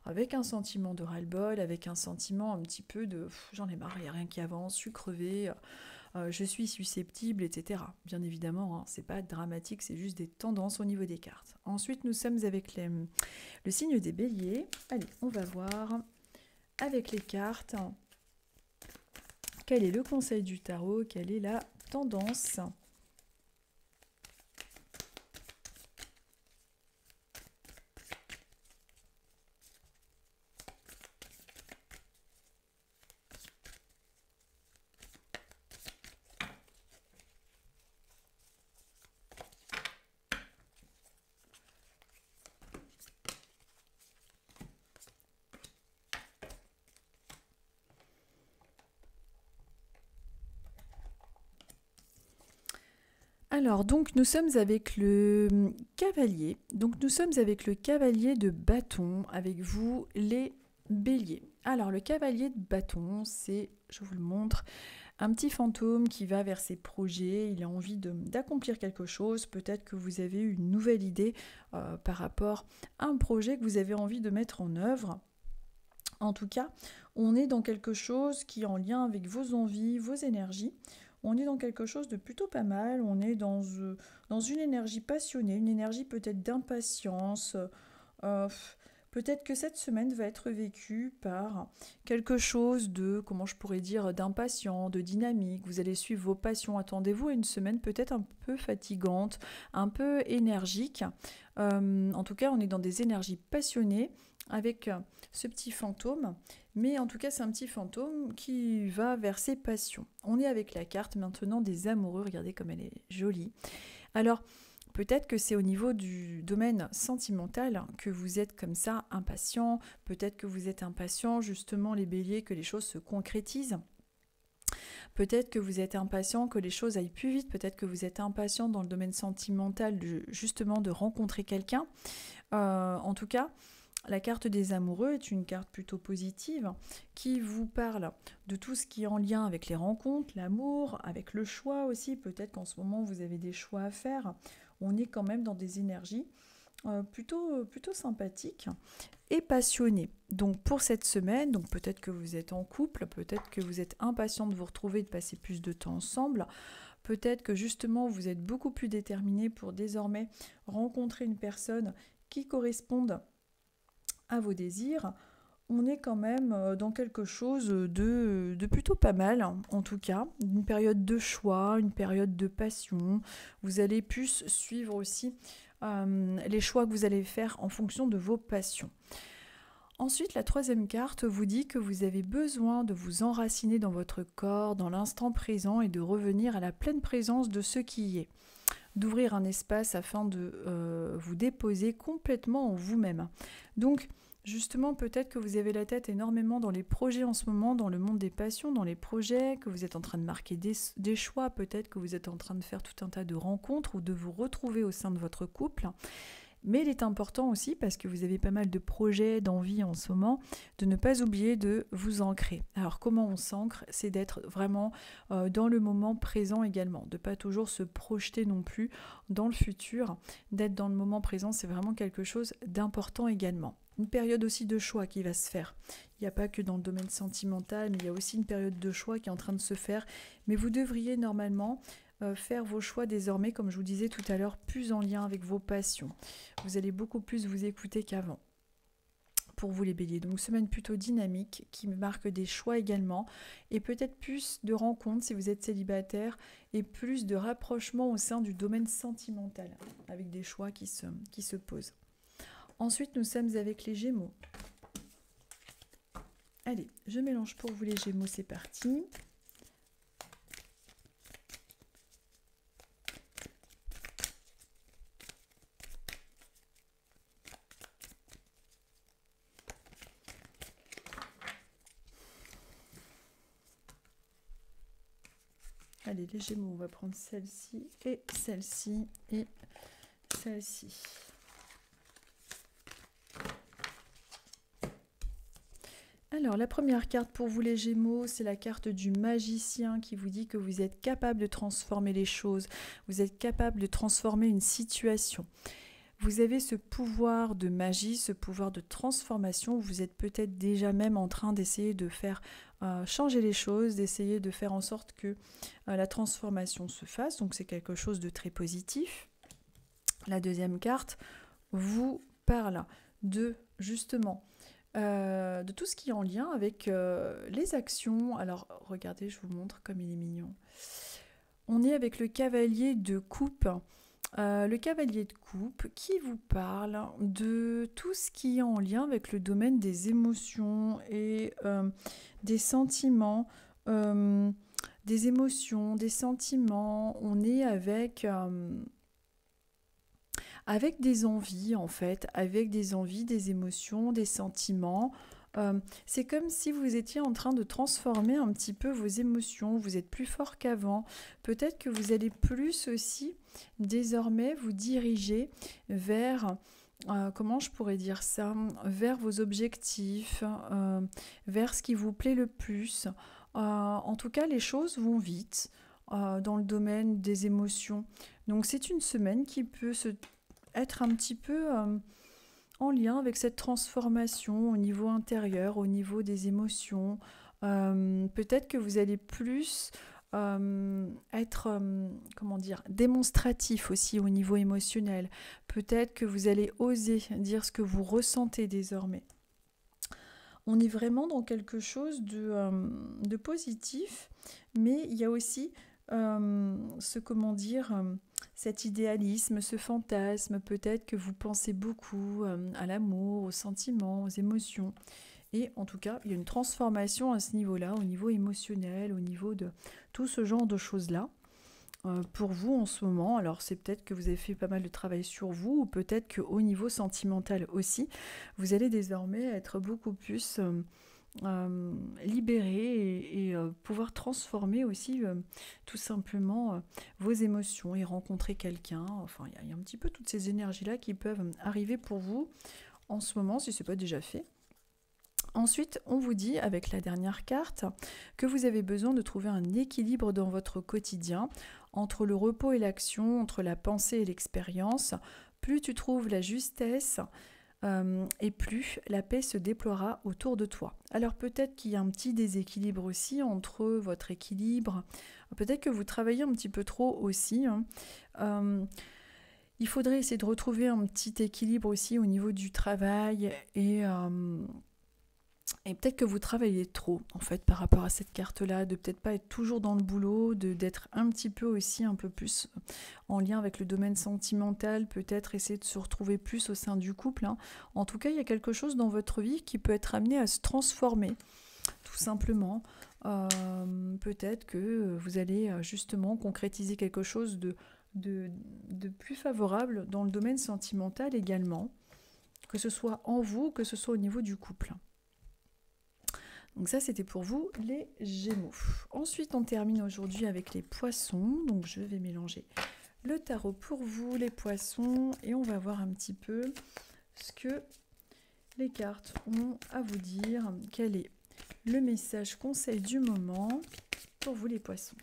avec un sentiment de ras-le-bol, avec un sentiment un petit peu de j'en ai marre, il n'y a rien qui avance, je suis crevée, je suis susceptible, etc. Bien évidemment, hein, c'est pas dramatique, c'est juste des tendances au niveau des cartes. Ensuite, nous sommes avec le signe des béliers. Allez, on va voir avec les cartes quel est le conseil du tarot, quelle est la tendance. Alors, donc, nous sommes avec le cavalier. Donc, nous sommes avec le cavalier de bâton, avec vous, les béliers. Alors, le cavalier de bâton, c'est, je vous le montre, un petit fantôme qui va vers ses projets. Il a envie d'accomplir quelque chose. Peut-être que vous avez eu une nouvelle idée par rapport à un projet que vous avez envie de mettre en œuvre. En tout cas, on est dans quelque chose qui est en lien avec vos envies, vos énergies. On est dans quelque chose de plutôt pas mal, on est dans une énergie passionnée, une énergie peut-être d'impatience. Peut-être que cette semaine va être vécue par quelque chose de, comment je pourrais dire, d'impatient, de dynamique. Vous allez suivre vos passions. Attendez-vous à une semaine peut-être un peu fatigante, un peu énergique. En tout cas, on est dans des énergies passionnées avec ce petit fantôme. Mais en tout cas, c'est un petit fantôme qui va vers ses passions. On est avec la carte maintenant des amoureux. Regardez comme elle est jolie. Alors, peut-être que c'est au niveau du domaine sentimental que vous êtes comme ça impatient. Peut-être que vous êtes impatient, justement, les béliers, que les choses se concrétisent. Peut-être que vous êtes impatient que les choses aillent plus vite. Peut-être que vous êtes impatient dans le domaine sentimental, justement, de rencontrer quelqu'un. En tout cas, la carte des amoureux est une carte plutôt positive qui vous parle de tout ce qui est en lien avec les rencontres, l'amour, avec le choix aussi. Peut-être qu'en ce moment, vous avez des choix à faire. On est quand même dans des énergies plutôt sympathiques et passionnées. Donc pour cette semaine, donc peut-être que vous êtes en couple, peut-être que vous êtes impatient de vous retrouver, de passer plus de temps ensemble. Peut-être que justement, vous êtes beaucoup plus déterminé pour désormais rencontrer une personne qui corresponde à vos désirs. On est quand même dans quelque chose de plutôt pas mal, en tout cas. Une période de choix, une période de passion. Vous allez plus suivre aussi les choix que vous allez faire en fonction de vos passions. Ensuite, la troisième carte vous dit que vous avez besoin de vous enraciner dans votre corps, dans l'instant présent et de revenir à la pleine présence de ce qui y est. D'ouvrir un espace afin de vous déposer complètement en vous-même. Donc, justement, peut-être que vous avez la tête énormément dans les projets en ce moment, dans le monde des passions, dans les projets, que vous êtes en train de marquer des choix, peut-être que vous êtes en train de faire tout un tas de rencontres ou de vous retrouver au sein de votre couple. Mais il est important aussi, parce que vous avez pas mal de projets, d'envie en ce moment, de ne pas oublier de vous ancrer. Alors comment on s'ancre? C'est d'être vraiment dans le moment présent également, de ne pas toujours se projeter non plus dans le futur, d'être dans le moment présent, c'est vraiment quelque chose d'important également. Une période aussi de choix qui va se faire. Il n'y a pas que dans le domaine sentimental, mais il y a aussi une période de choix qui est en train de se faire. Mais vous devriez normalement faire vos choix désormais, comme je vous disais tout à l'heure, plus en lien avec vos passions. Vous allez beaucoup plus vous écouter qu'avant. Pour vous les béliers, donc semaine plutôt dynamique qui marque des choix également et peut-être plus de rencontres si vous êtes célibataire et plus de rapprochement au sein du domaine sentimental avec des choix qui se posent. Ensuite, nous sommes avec les Gémeaux. Allez, je mélange pour vous les Gémeaux, c'est parti. Allez, les Gémeaux, on va prendre celle-ci et celle-ci et celle-ci. Alors, la première carte pour vous les Gémeaux, c'est la carte du magicien qui vous dit que vous êtes capable de transformer les choses, vous êtes capable de transformer une situation. vous avez ce pouvoir de magie, ce pouvoir de transformation. Vous êtes peut-être déjà même en train d'essayer de faire changer les choses, d'essayer de faire en sorte que la transformation se fasse. Donc c'est quelque chose de très positif. La deuxième carte vous parle de justement de tout ce qui est en lien avec les actions. Alors regardez, je vous montre comme il est mignon. On est avec le cavalier de coupe. Le cavalier de coupe qui vous parle de tout ce qui est en lien avec le domaine des émotions et des sentiments. Des émotions, des sentiments. On est avec des envies en fait, avec des envies, des émotions, des sentiments. C'est comme si vous étiez en train de transformer un petit peu vos émotions, vous êtes plus fort qu'avant. Peut-être que vous allez plus aussi désormais vous diriger vers, comment je pourrais dire ça, vers vos objectifs, vers ce qui vous plaît le plus. En tout cas, les choses vont vite dans le domaine des émotions. Donc c'est une semaine qui peut être un petit peu en lien avec cette transformation au niveau intérieur, au niveau des émotions. Peut-être que vous allez plus être, comment dire, démonstratif aussi au niveau émotionnel. Peut-être que vous allez oser dire ce que vous ressentez désormais. On est vraiment dans quelque chose de positif, mais il y a aussi cet idéalisme, ce fantasme, peut-être que vous pensez beaucoup à l'amour, aux sentiments, aux émotions. Et en tout cas, il y a une transformation à ce niveau-là, au niveau émotionnel, au niveau de tout ce genre de choses-là. Pour vous en ce moment, alors c'est peut-être que vous avez fait pas mal de travail sur vous, ou peut-être qu'au niveau sentimental aussi, vous allez désormais être beaucoup plus libérer et pouvoir transformer aussi tout simplement vos émotions et rencontrer quelqu'un. Enfin, il y a un petit peu toutes ces énergies-là qui peuvent arriver pour vous en ce moment, si ce n'est pas déjà fait. Ensuite, on vous dit, avec la dernière carte, que vous avez besoin de trouver un équilibre dans votre quotidien entre le repos et l'action, entre la pensée et l'expérience. Plus tu trouves la justesse, et plus la paix se déploiera autour de toi. Alors peut-être qu'il y a un petit déséquilibre aussi entre votre équilibre, peut-être que vous travaillez un petit peu trop aussi. Il faudrait essayer de retrouver un petit équilibre aussi au niveau du travail et peut-être que vous travaillez trop en fait par rapport à cette carte-là, de peut-être pas être toujours dans le boulot, d'être un petit peu aussi un peu plus en lien avec le domaine sentimental, peut-être essayer de se retrouver plus au sein du couple. En tout cas, il y a quelque chose dans votre vie qui peut être amené à se transformer, tout simplement. Peut-être que vous allez justement concrétiser quelque chose de plus favorable dans le domaine sentimental également, que ce soit en vous, que ce soit au niveau du couple. Donc ça, c'était pour vous, les Gémeaux. Ensuite, on termine aujourd'hui avec les Poissons. Donc je vais mélanger le tarot pour vous, les Poissons, et on va voir un petit peu ce que les cartes ont à vous dire. Quel est le message conseil du moment pour vous, les Poissons?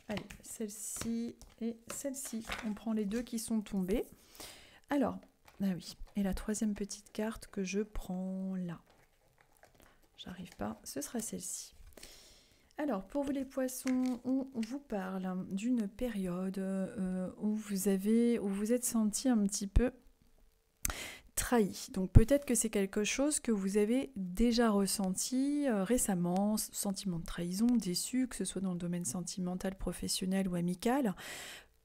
Allez, celle-ci et celle-ci. On prend les deux qui sont tombées. Alors, ah oui, et la troisième petite carte que je prends là. J'arrive pas, ce sera celle-ci. Alors, pour vous les Poissons, on vous parle d'une période où vous êtes senti un petit peu trahi. Donc peut-être que c'est quelque chose que vous avez déjà ressenti récemment, sentiment de trahison, déçu, que ce soit dans le domaine sentimental, professionnel ou amical.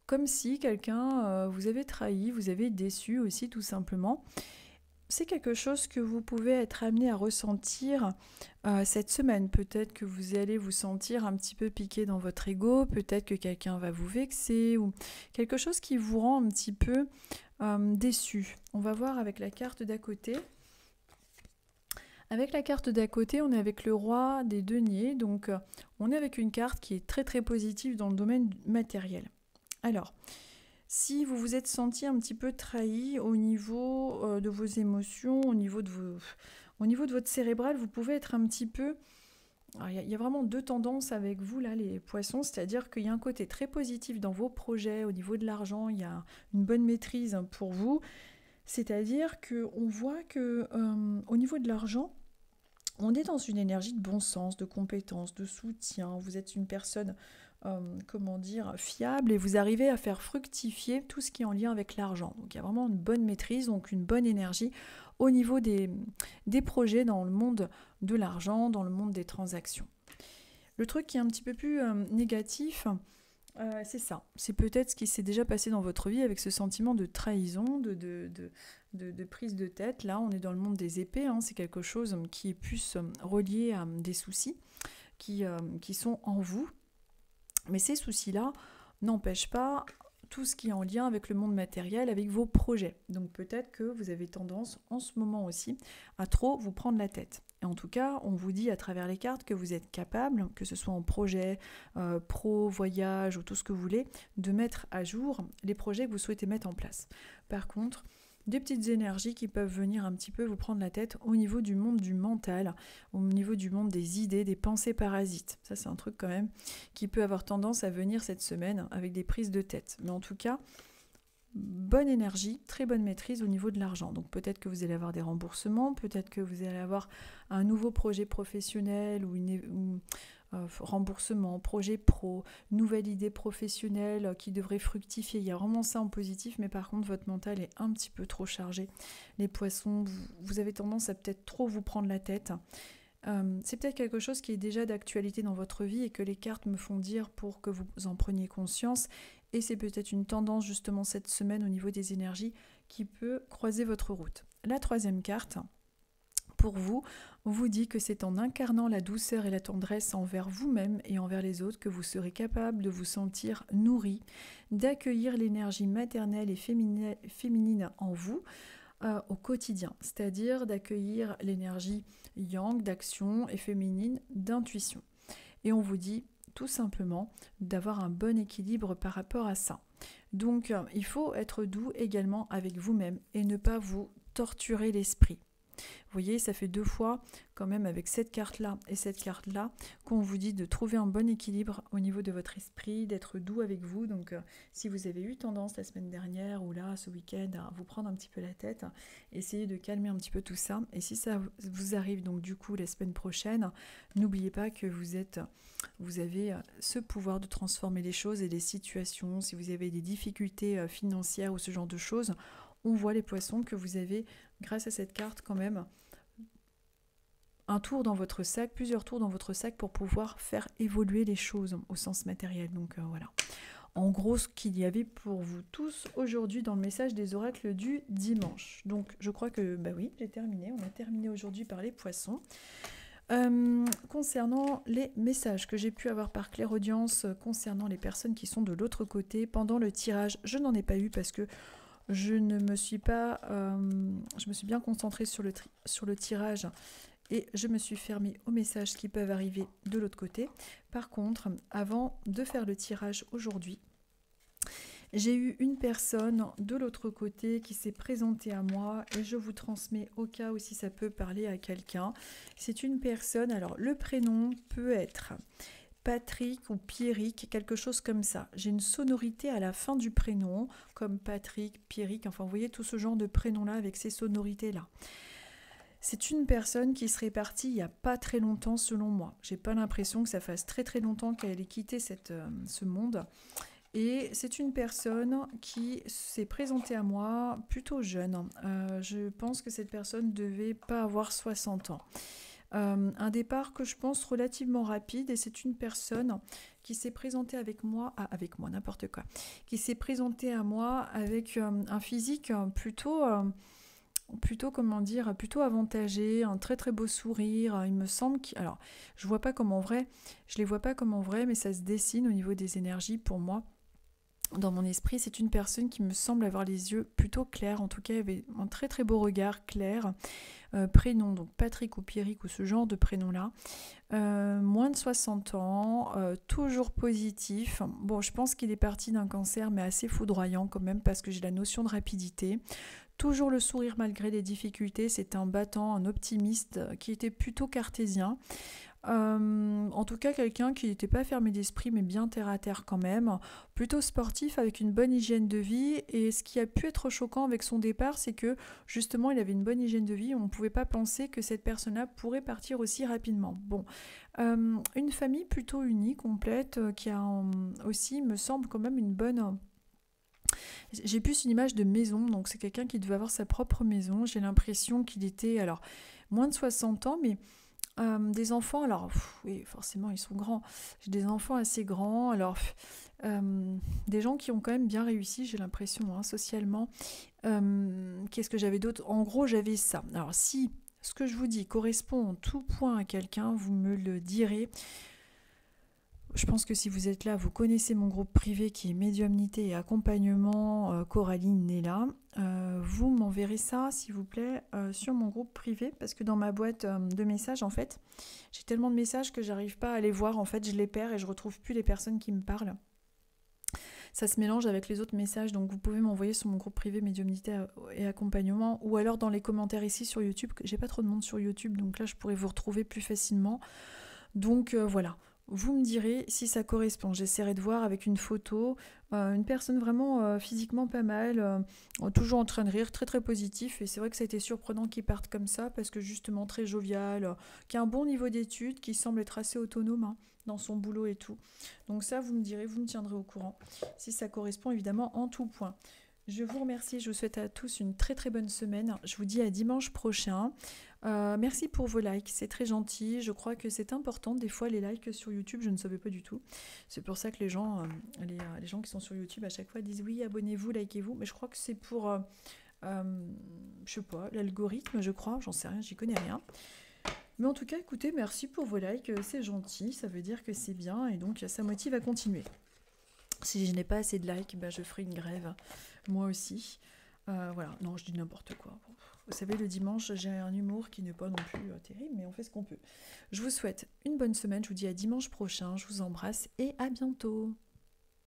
Comme si quelqu'un vous avait trahi, vous avez déçu aussi tout simplement. C'est quelque chose que vous pouvez être amené à ressentir cette semaine. Peut-être que vous allez vous sentir un petit peu piqué dans votre ego, peut-être que quelqu'un va vous vexer, ou quelque chose qui vous rend un petit peu déçu. On va voir avec la carte d'à côté. Avec la carte d'à côté, on est avec le roi des deniers, donc on est avec une carte qui est très très positive dans le domaine matériel. Alors, si vous vous êtes senti un petit peu trahi au niveau de vos émotions, au niveau de votre cérébral, vous pouvez être un petit peu Il y a vraiment deux tendances avec vous là, les poissons, c'est-à-dire qu'il y a un côté très positif dans vos projets, au niveau de l'argent, il y a une bonne maîtrise pour vous, c'est-à-dire qu'on voit que au niveau de l'argent, on est dans une énergie de bon sens, de compétence, de soutien. Vous êtes une personne, comment dire, fiable et vous arrivez à faire fructifier tout ce qui est en lien avec l'argent. Donc il y a vraiment une bonne maîtrise, donc une bonne énergie au niveau des projets dans le monde de l'argent, dans le monde des transactions. Le truc qui est un petit peu plus négatif, c'est ça. C'est peut-être ce qui s'est déjà passé dans votre vie avec ce sentiment de trahison, de prise de tête. Là, on est dans le monde des épées. Hein. C'est quelque chose qui est plus relié à des soucis qui sont en vous. Mais ces soucis-là n'empêchent pas tout ce qui est en lien avec le monde matériel, avec vos projets. Donc peut-être que vous avez tendance en ce moment aussi à trop vous prendre la tête. Et en tout cas, on vous dit à travers les cartes que vous êtes capable, que ce soit en projet, pro, voyage ou tout ce que vous voulez, de mettre à jour les projets que vous souhaitez mettre en place. Par contre, des petites énergies qui peuvent venir un petit peu vous prendre la tête au niveau du monde du mental, au niveau du monde des idées, des pensées parasites. Ça, c'est un truc quand même qui peut avoir tendance à venir cette semaine avec des prises de tête. Mais en tout cas, bonne énergie, très bonne maîtrise au niveau de l'argent. Donc peut-être que vous allez avoir des remboursements, peut-être que vous allez avoir un nouveau projet professionnel ou remboursement, projet pro, nouvelle idée professionnelle qui devrait fructifier. Il y a vraiment ça en positif, mais par contre votre mental est un petit peu trop chargé. Les poissons, vous avez tendance à peut-être trop vous prendre la tête. C'est peut-être quelque chose qui est déjà d'actualité dans votre vie et que les cartes me font dire pour que vous en preniez conscience. Et c'est peut-être une tendance justement cette semaine au niveau des énergies qui peut croiser votre route. La troisième carte, pour vous, vous dit que c'est en incarnant la douceur et la tendresse envers vous-même et envers les autres que vous serez capable de vous sentir nourri, d'accueillir l'énergie maternelle et féminine en vous au quotidien, c'est-à-dire d'accueillir l'énergie yang, d'action et féminine, d'intuition. Et on vous dit tout simplement d'avoir un bon équilibre par rapport à ça. Donc il faut être doux également avec vous-même et ne pas vous torturer l'esprit. Vous voyez, ça fait 2 fois quand même avec cette carte-là et cette carte-là qu'on vous dit de trouver un bon équilibre au niveau de votre esprit, d'être doux avec vous. Donc si vous avez eu tendance la semaine dernière ou là ce week-end à vous prendre un petit peu la tête, essayez de calmer un petit peu tout ça. Et si ça vous arrive donc du coup la semaine prochaine, n'oubliez pas que vous avez ce pouvoir de transformer les choses et les situations. Si vous avez des difficultés financières ou ce genre de choses, on voit les poissons que vous avez, grâce à cette carte quand même, un tour dans votre sac, plusieurs tours dans votre sac pour pouvoir faire évoluer les choses au sens matériel. Donc voilà. En gros, ce qu'il y avait pour vous tous aujourd'hui dans le message des oracles du dimanche. Donc je crois que, oui, j'ai terminé. On a terminé aujourd'hui par les poissons. Concernant les messages que j'ai pu avoir par clairaudience, concernant les personnes qui sont de l'autre côté, pendant le tirage, je n'en ai pas eu parce que je me suis bien concentrée sur le tirage et je me suis fermée aux messages qui peuvent arriver de l'autre côté. Par contre, avant de faire le tirage aujourd'hui, j'ai eu une personne de l'autre côté qui s'est présentée à moi et je vous transmets au cas où si ça peut parler à quelqu'un. C'est une personne, alors le prénom peut être Patrick ou Pierrick, quelque chose comme ça. J'ai une sonorité à la fin du prénom, comme Patrick, Pierrick, enfin vous voyez tout ce genre de prénoms-là avec ces sonorités-là. C'est une personne qui serait partie il n'y a pas très longtemps selon moi. J'ai pas l'impression que ça fasse très très longtemps qu'elle ait quitté ce monde. Et c'est une personne qui s'est présentée à moi plutôt jeune. Je pense que cette personne ne devait pas avoir 60 ans. Un départ que je pense relativement rapide et c'est une personne qui s'est présentée n'importe quoi, qui s'est présentée à moi avec un physique plutôt avantagé, un très très beau sourire. Il me semble alors je les vois pas comme en vrai, mais ça se dessine au niveau des énergies pour moi. Dans mon esprit, c'est une personne qui me semble avoir les yeux plutôt clairs, en tout cas, il avait un très très beau regard clair. Prénom, donc Patrick ou Pierrick ou ce genre de prénom-là. Moins de 60 ans, toujours positif. Bon, je pense qu'il est parti d'un cancer, mais assez foudroyant quand même, parce que j'ai la notion de rapidité. Toujours le sourire malgré les difficultés, c'est un battant, un optimiste qui était plutôt cartésien. En tout cas, quelqu'un qui n'était pas fermé d'esprit, mais bien terre à terre quand même. Plutôt sportif, avec une bonne hygiène de vie. Et ce qui a pu être choquant avec son départ, c'est que justement, il avait une bonne hygiène de vie. On ne pouvait pas penser que cette personne-là pourrait partir aussi rapidement. Bon, une famille plutôt unie, complète, qui a aussi, me semble, quand même une bonne... J'ai plus une image de maison, donc c'est quelqu'un qui devait avoir sa propre maison. J'ai l'impression qu'il était, alors, moins de 60 ans, mais des enfants, alors, oui, forcément, ils sont grands. J'ai des enfants assez grands, alors, des gens qui ont quand même bien réussi, j'ai l'impression, hein, socialement. Qu'est-ce que j'avais d'autre? En gros, j'avais ça. Alors, si ce que je vous dis correspond en tout point à quelqu'un, vous me le direz. Je pense que si vous êtes là, vous connaissez mon groupe privé qui est médiumnité et accompagnement Coraline Nella. Vous m'enverrez ça, s'il vous plaît, sur mon groupe privé, parce que dans ma boîte de messages, en fait, j'ai tellement de messages que j'arrive pas à les voir. En fait, je les perds et je retrouve plus les personnes qui me parlent. Ça se mélange avec les autres messages, donc vous pouvez m'envoyer sur mon groupe privé médiumnité et accompagnement, ou alors dans les commentaires ici sur YouTube. J'ai pas trop de monde sur YouTube, donc là, je pourrais vous retrouver plus facilement. Donc voilà. Vous me direz si ça correspond. J'essaierai de voir avec une photo, une personne vraiment physiquement pas mal, toujours en train de rire, très très positif. Et c'est vrai que ça a été surprenant qu'il parte comme ça, parce que justement très jovial, qui a un bon niveau d'études, qui semble être assez autonome hein, dans son boulot et tout. Donc ça, vous me direz, vous me tiendrez au courant, si ça correspond évidemment en tout point. Je vous remercie, je vous souhaite à tous une très très bonne semaine. Je vous dis à dimanche prochain. Merci pour vos likes, c'est très gentil. Je crois que c'est important, des fois les likes sur YouTube, je ne savais pas du tout. C'est pour ça que les gens qui sont sur YouTube à chaque fois disent oui, abonnez-vous, likez-vous. Mais je crois que c'est pour, je sais pas, l'algorithme, je crois, j'en sais rien, j'y connais rien. Mais en tout cas, écoutez, merci pour vos likes, c'est gentil, ça veut dire que c'est bien et donc ça motive à continuer. Si je n'ai pas assez de likes, je ferai une grève, moi aussi. Voilà, non, je dis n'importe quoi. Vous savez, le dimanche, j'ai un humour qui n'est pas non plus terrible, mais on fait ce qu'on peut. Je vous souhaite une bonne semaine, je vous dis à dimanche prochain, je vous embrasse et à bientôt.